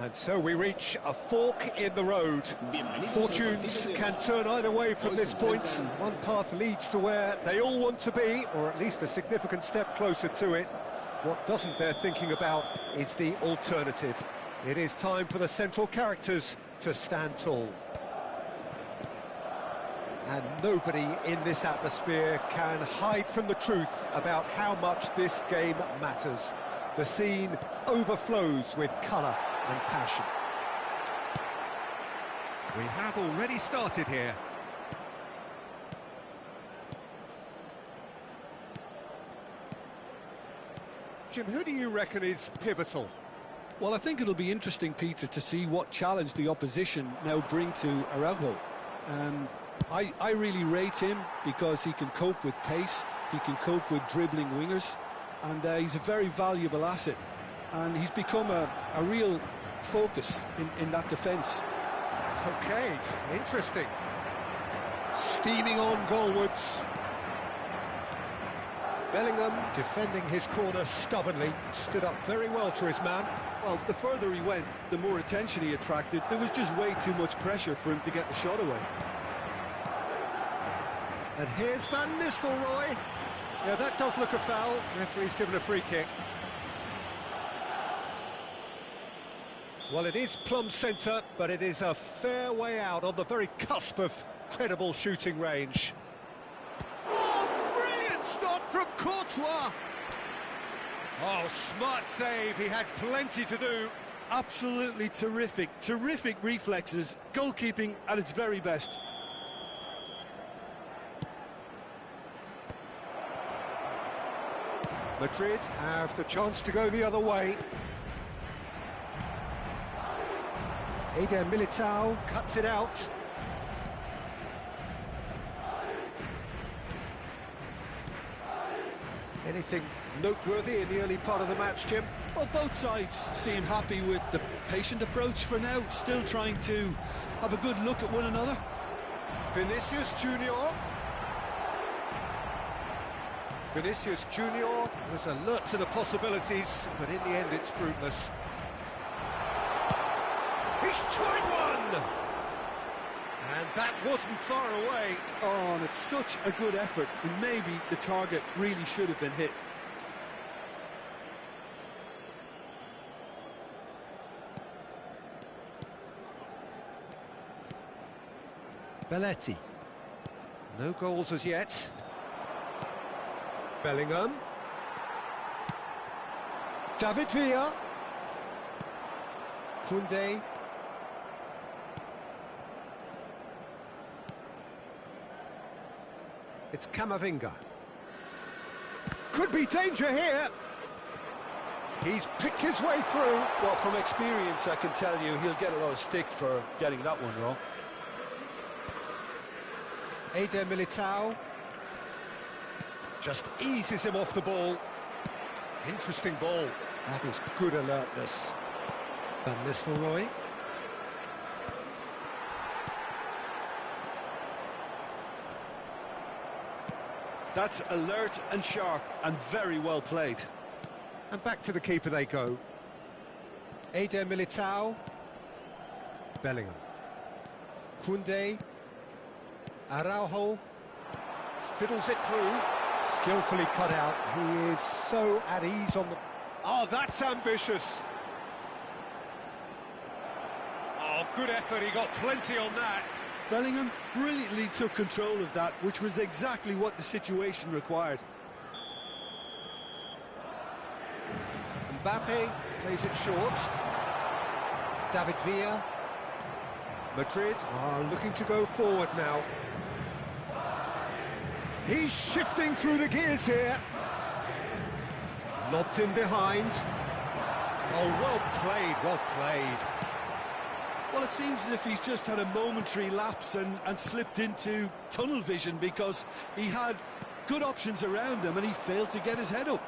And so we reach a fork in the road. Fortunes can turn either way from this point. One path leads to where they all want to be, or at least a significant step closer to it. What doesn't bear thinking about is the alternative. It is time for the central characters to stand tall. And nobody in this atmosphere can hide from the truth about how much this game matters. The scene overflows with colour and passion. We have already started here. Jim, who do you reckon is pivotal? Well, I think it'll be interesting, Peter, to see what challenge the opposition now bring to Araujo. I really rate him because he can cope with pace, he can cope with dribbling wingers, and he's a very valuable asset. And he's become a real focus in that defence. OK, interesting. Steaming on goalwards. Bellingham defending his corner stubbornly, stood up very well to his man. Well, the further he went, the more attention he attracted. There was just way too much pressure for him to get the shot away. And here's Van Nistelrooy. Yeah, that does look a foul. Referee's given a free kick. Well, it is plumb centre, but it is a fair way out on the very cusp of credible shooting range. Oh, brilliant stop from Courtois! Oh, smart save. He had plenty to do. Absolutely terrific. Terrific reflexes. Goalkeeping at its very best. Madrid have the chance to go the other way. Eder Militao cuts it out. Anything noteworthy in the early part of the match, Jim? Well, both sides seem happy with the patient approach for now, still trying to have a good look at one another. Vinicius Junior. Vinicius Junior was alert to the possibilities, but in the end it's fruitless. He's tried one! And that wasn't far away. Oh, and it's such a good effort, and maybe the target really should have been hit. Belletti. No goals as yet. Bellingham. David Villa. Koundé. It's Camavinga. Could be danger here. He's picked his way through. Well, from experience, I can tell you he'll get a lot of stick for getting that one wrong. Eder Militao just eases him off the ball. Interesting ball. That is good alertness. Van Nistelrooy. That's alert and sharp and very well played. And back to the keeper they go. Eder Militao. Bellingham. Koundé. Araujo. Fiddles it through. Skillfully cut out. He is so at ease on the... Oh, that's ambitious. Oh, good effort. He got plenty on that. Bellingham brilliantly took control of that, which was exactly what the situation required. Mbappe plays it short. David Villa. Madrid are looking to go forward now. He's shifting through the gears here. Lobbed in behind. Oh, well played, well played. Well, it seems as if he's just had a momentary lapse and slipped into tunnel vision, because he had good options around him and he failed to get his head up.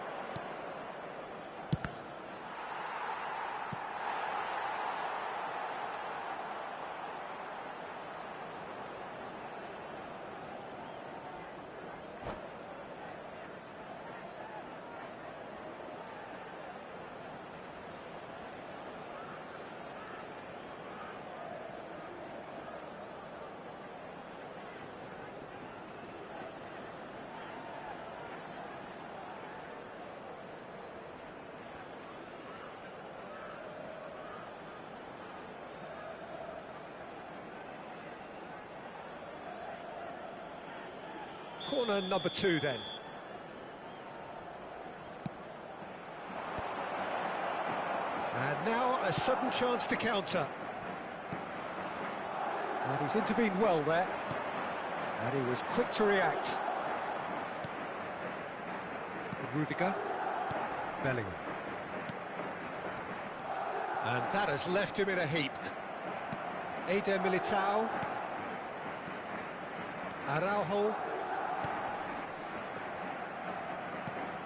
Corner number 2 then. And now a sudden chance to counter. And he's intervened well there. And he was quick to react. Rudiger. Bellingham. And that has left him in a heap. Eder Militao. Araujo.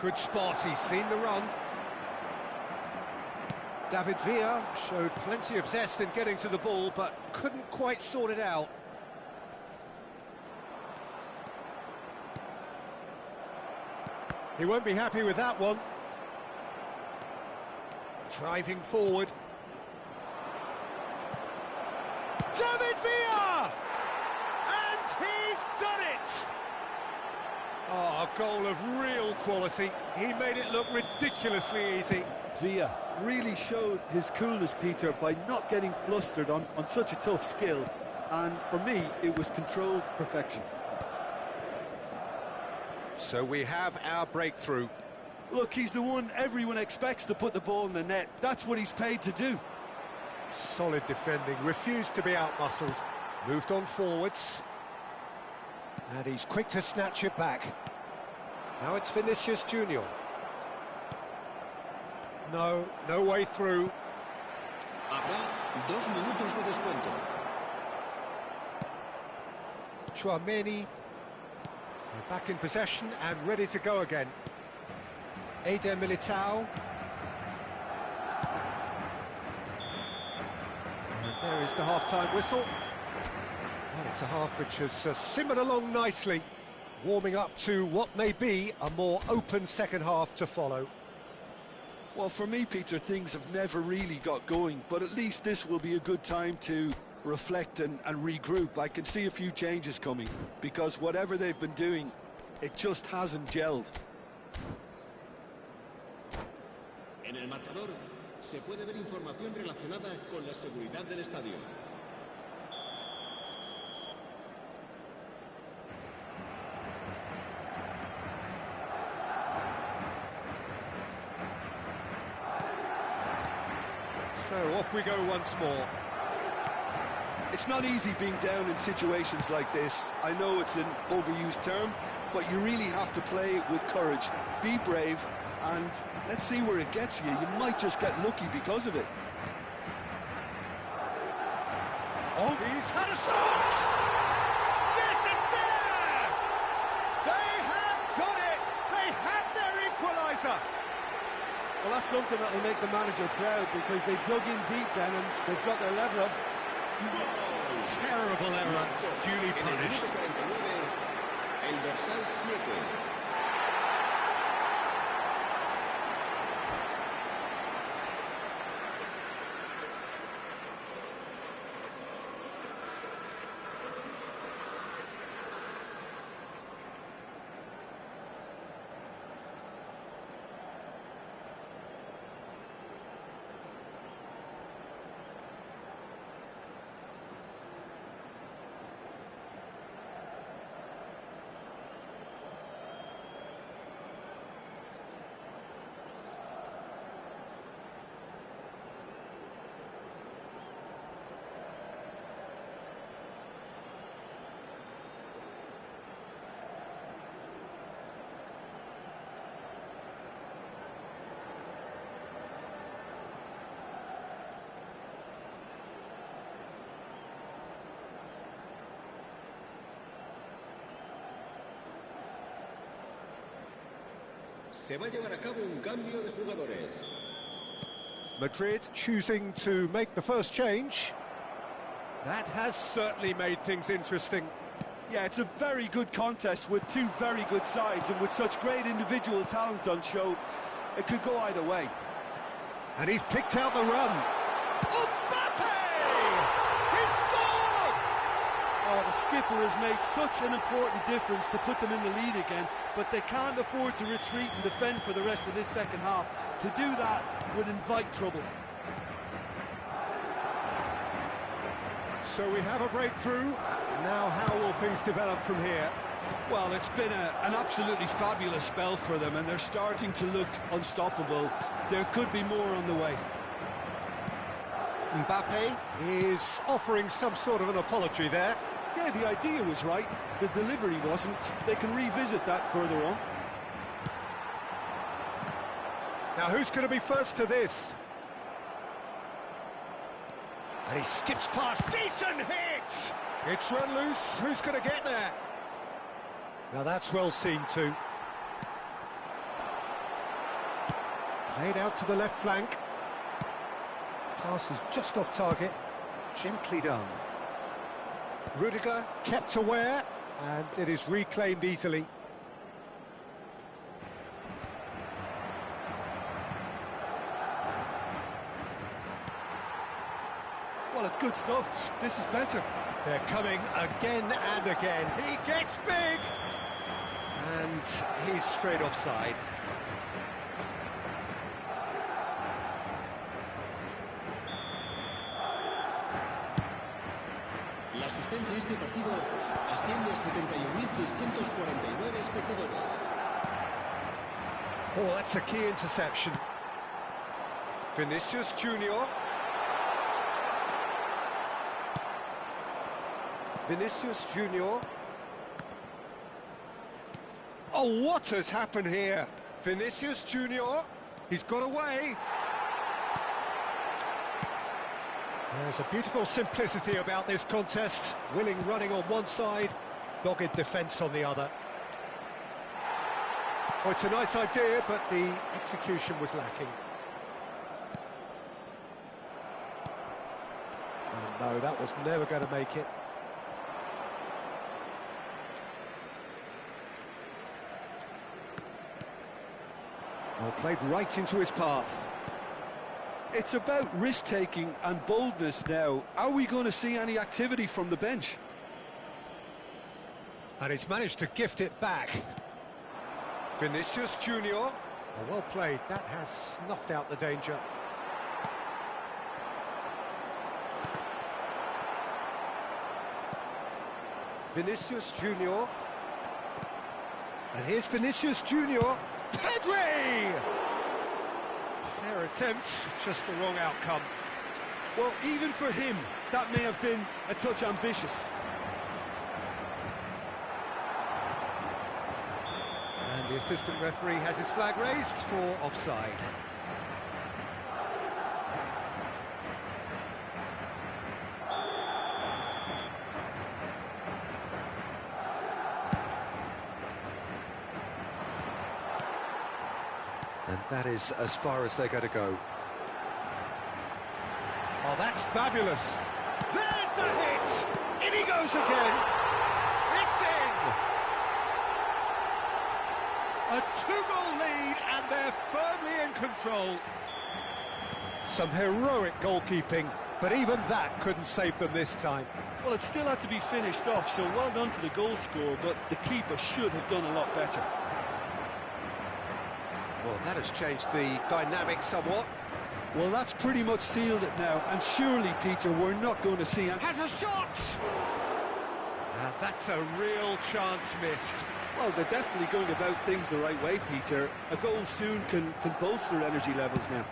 Good spot, he's seen the run. David Villa showed plenty of zest in getting to the ball, but couldn't quite sort it out. He won't be happy with that one. Driving forward. David Villa! And he's done it! Oh, a goal of real quality. He made it look ridiculously easy. Villa really showed his coolness, Peter, by not getting flustered on such a tough skill. And for me, it was controlled perfection. So we have our breakthrough. Look, he's the one everyone expects to put the ball in the net. That's what he's paid to do. Solid defending, refused to be outmuscled. Moved on forwards. And he's quick to snatch it back. Now it's Vinicius Junior. No way through. Habrá 2 minutos de descuento. Chouameni. They're back in possession and ready to go again. Eder Militao. And there is the half-time whistle. Well, it's a half which has simmered along nicely, warming up to what may be a more open second half to follow. Well, for me, Peter, things have never really got going, but at least this will be a good time to reflect and regroup. I can see a few changes coming, because whatever they've been doing, it just hasn't gelled. En el marcador se puede ver información relacionada con la seguridad del estadio. So off we go once more. It's not easy being down in situations like this. I know it's an overused term, but you really have to play with courage. Be brave, and let's see where it gets you. You might just get lucky because of it. Oh, he's had a shot! Yes, it's there! They have done it! They have their equaliser! Well, that's something that'll make the manager proud, because they dug in deep then and they've got their level up. Terrible error, duly punished. El dorsal 7. Se va a llevar a cabo un cambio de jugadores. Madrid choosing to make the first change. That has certainly made things interesting. Yeah, it's a very good contest with two very good sides, and with such great individual talent on show, it could go either way. And he's picked out the run. Mbappe! He's scored! Oh, the skipper has made such an important difference to put them in the lead again, but they can't afford to retreat and defend for the rest of this second half. To do that would invite trouble. So we have a breakthrough. Now how will things develop from here? Well, it's been an absolutely fabulous spell for them, and they're starting to look unstoppable. There could be more on the way. Mbappe is offering some sort of an apology there. Yeah, the idea was right, the delivery wasn't. They can revisit that further on. Now who's going to be first to this? And he skips past, decent hit! It's run loose, who's going to get there? Now that's well seen too. Played out to the left flank. Pass is just off target, gently done. Rudiger kept aware, and it is reclaimed easily. Well, it's good stuff. This is better. They're coming again and again. He gets big! And he's straight offside. La asistencia a este partido asciende a 71.649 espectadores. Oh, that's a key interception. Vinicius Junior. Vinicius Junior. Oh, what has happened here? Vinicius Junior. He's got away. There's a beautiful simplicity about this contest. Willing running on one side, dogged defence on the other. Oh, it's a nice idea, but the execution was lacking. Oh, no, that was never going to make it. Well, played right into his path. It's about risk-taking and boldness now. Are we going to see any activity from the bench? And he's managed to gift it back. Vinicius Junior. Oh, well played. That has snuffed out the danger. Vinicius Junior. And here's Vinicius Junior. Pedri! Fair attempt, just the wrong outcome. Well, even for him, that may have been a touch ambitious. And the assistant referee has his flag raised for offside. And that is as far as they're going to go. Oh, that's fabulous. There's the hit! In he goes again. It's in! A two-goal lead, and they're firmly in control. Some heroic goalkeeping, but even that couldn't save them this time. Well, it still had to be finished off, so well done to the goal scorer, but the keeper should have done a lot better. Well, that has changed the dynamic somewhat. Well, that's pretty much sealed it now, and surely, Peter, we're not going to see... Has a shot! That's a real chance missed. Well, they're definitely going about things the right way, Peter. A goal soon can bolster energy levels now.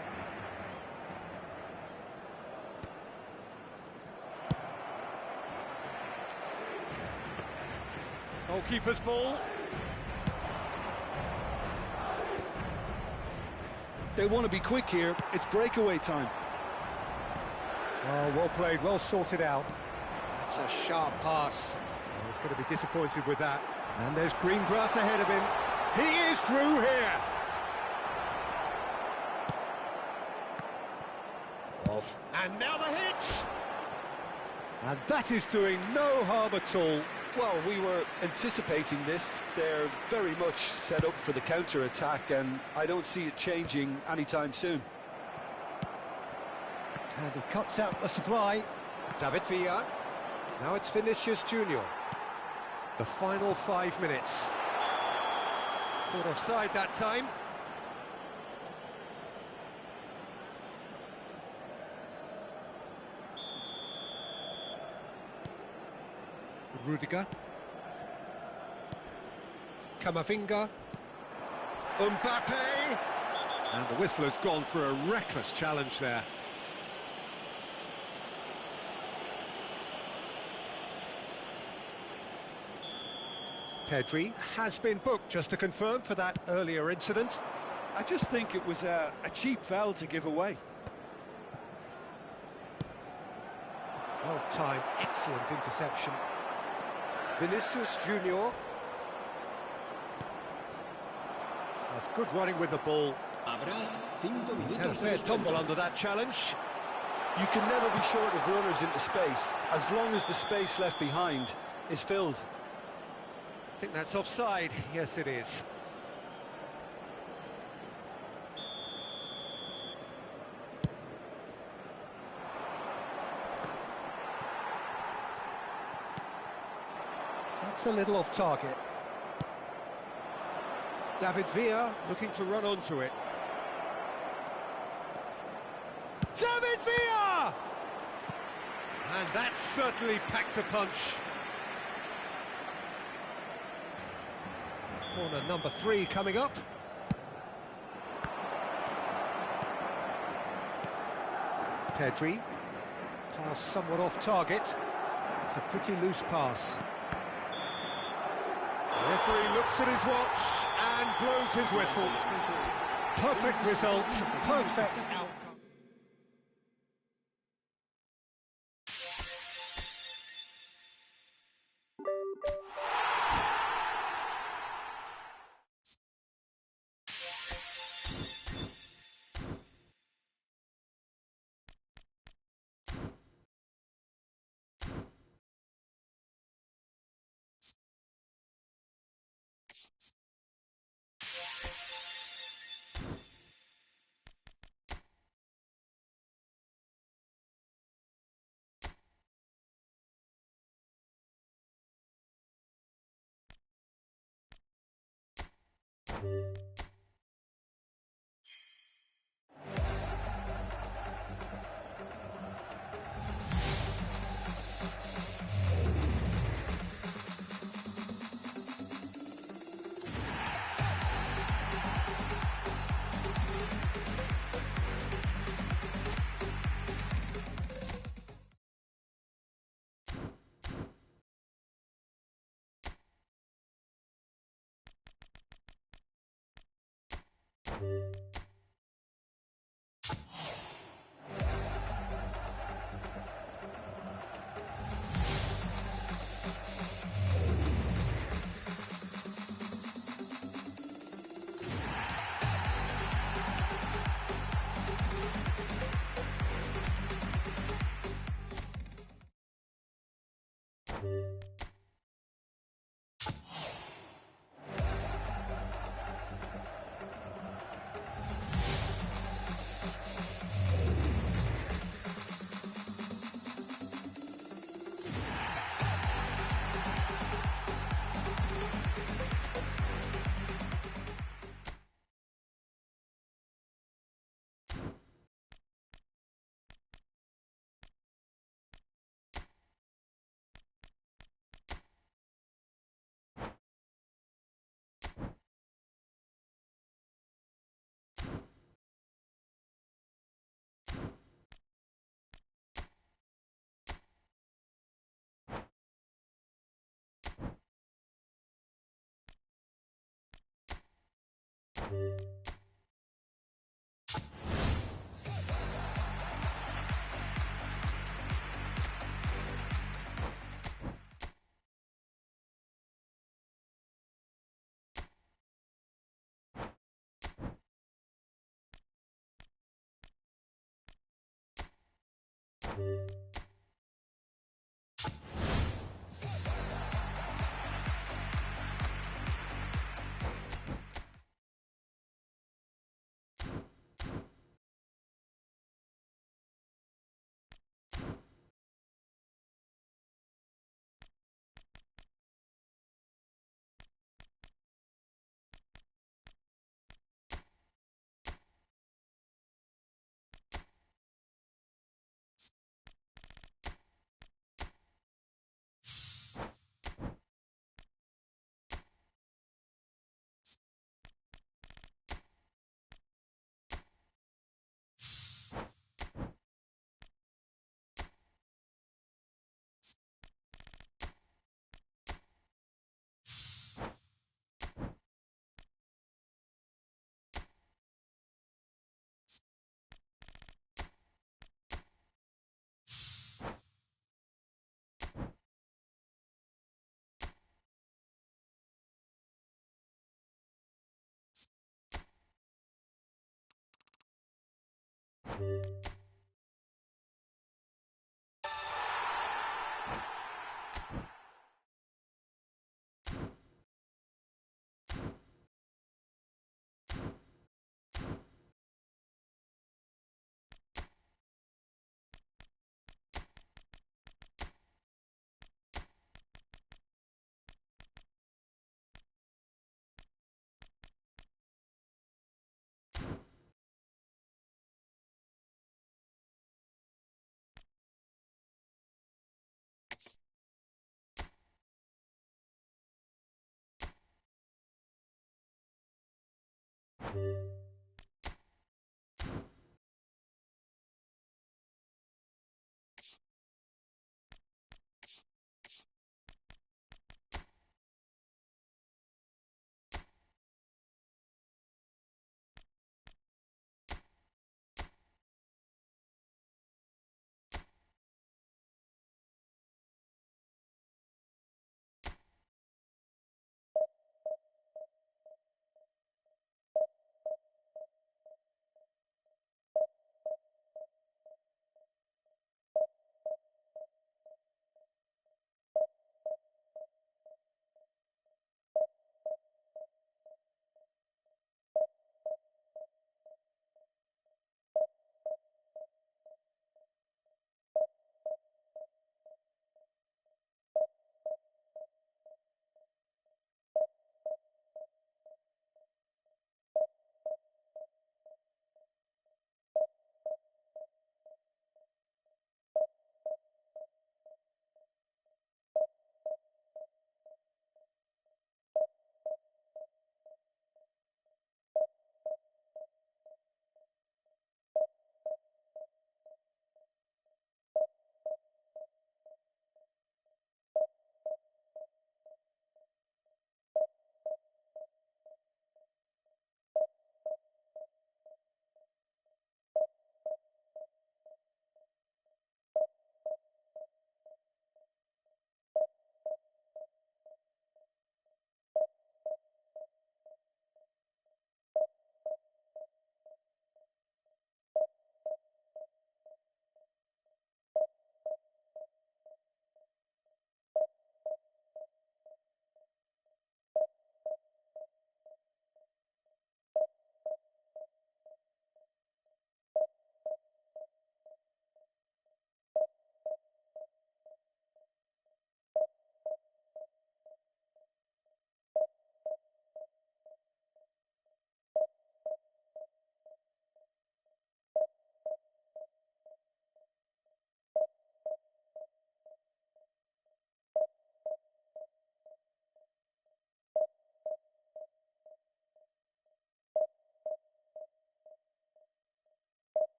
Goalkeeper's ball. They want to be quick here. It's breakaway time. Oh, well played, well sorted out. That's a sharp pass. Oh, he's going to be disappointed with that. And there's green grass ahead of him. He is through here. Off. And now the hit. And that is doing no harm at all. Well, we were anticipating this. They're very much set up for the counter-attack, and I don't see it changing anytime soon. And he cuts out the supply. David Villa. Now it's Vinicius Junior. The final 5 minutes. Caught offside that time. Rudiger. Camavinga. Mbappe! And the whistle has gone for a reckless challenge there. Pedri has been booked, just to confirm, for that earlier incident. I just think it was a cheap foul to give away. Well-timed, excellent interception. Vinicius Junior. That's good running with the ball. He's had a fair tumble under that challenge. You can never be short of runners into space, as long as the space left behind is filled. I think that's offside. Yes, it is. That's a little off target. David Villa looking to run onto it. David Villa! And that certainly packed a punch. Corner number 3 coming up. Pedri. Pass somewhat off target. It's a pretty loose pass. The referee looks at his watch and blows his whistle. Perfect result, perfect outcome.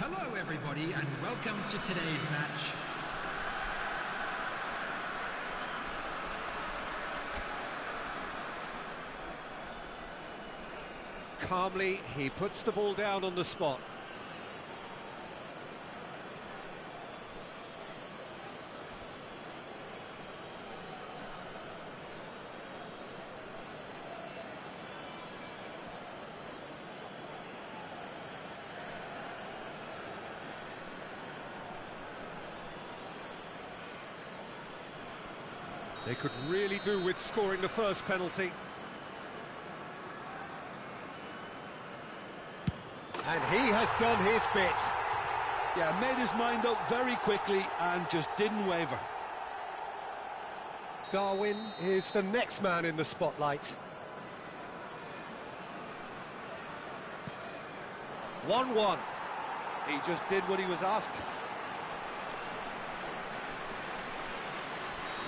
Hello everybody and welcome to today's match. Calmly, he puts the ball down on the spot. They could really do with scoring the first penalty. And he has done his bit. Yeah, made his mind up very quickly and just didn't waver. Darwin is the next man in the spotlight. 1-1. He just did what he was asked.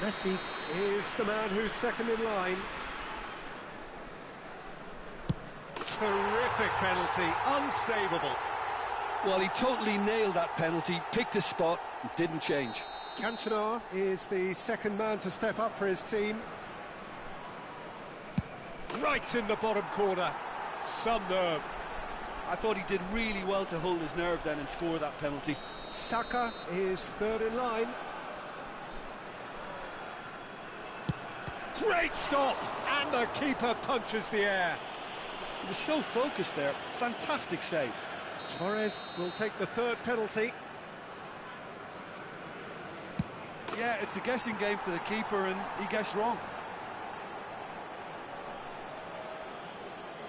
Messi is the man who's second in line. Terrific penalty, unsavable. Well, he totally nailed that penalty, picked his spot, and didn't change. Cantona is the second man to step up for his team. Right in the bottom corner. Some nerve. I thought he did really well to hold his nerve then and score that penalty. Saka is third in line. Great stop! And the keeper punches the air. He was so focused there. Fantastic save. Torres will take the third penalty. Yeah, it's a guessing game for the keeper and he guessed wrong.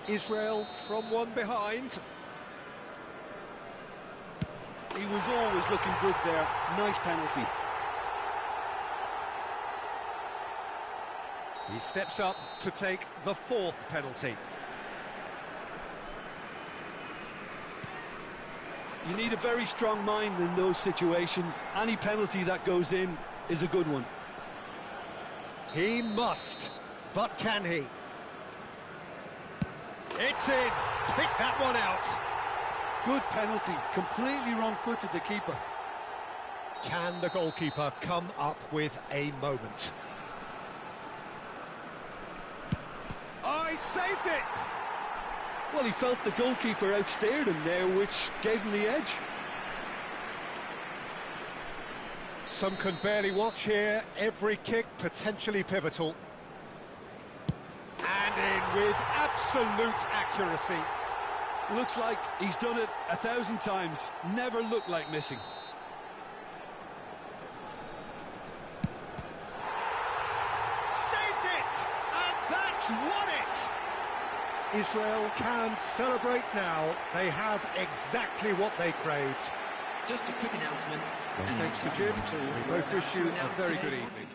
Israel from one behind. He was always looking good there. Nice penalty. He steps up to take the fourth penalty. You need a very strong mind in those situations. Any penalty that goes in is a good one. He must, but can he? It's in. Pick that one out. Good penalty. Completely wrong-footed, the keeper. Can the goalkeeper come up with a moment? I saved it! Well, he felt the goalkeeper outsteered him there, which gave him the edge. Some can barely watch here. Every kick potentially pivotal. And in with absolute accuracy. Looks like he's done it 1,000 times. Never looked like missing. Saved it! And that's won it! Israel can celebrate now. They have exactly what they craved. Just a quick announcement. Well, thanks to Jim. We both wish you a very good evening.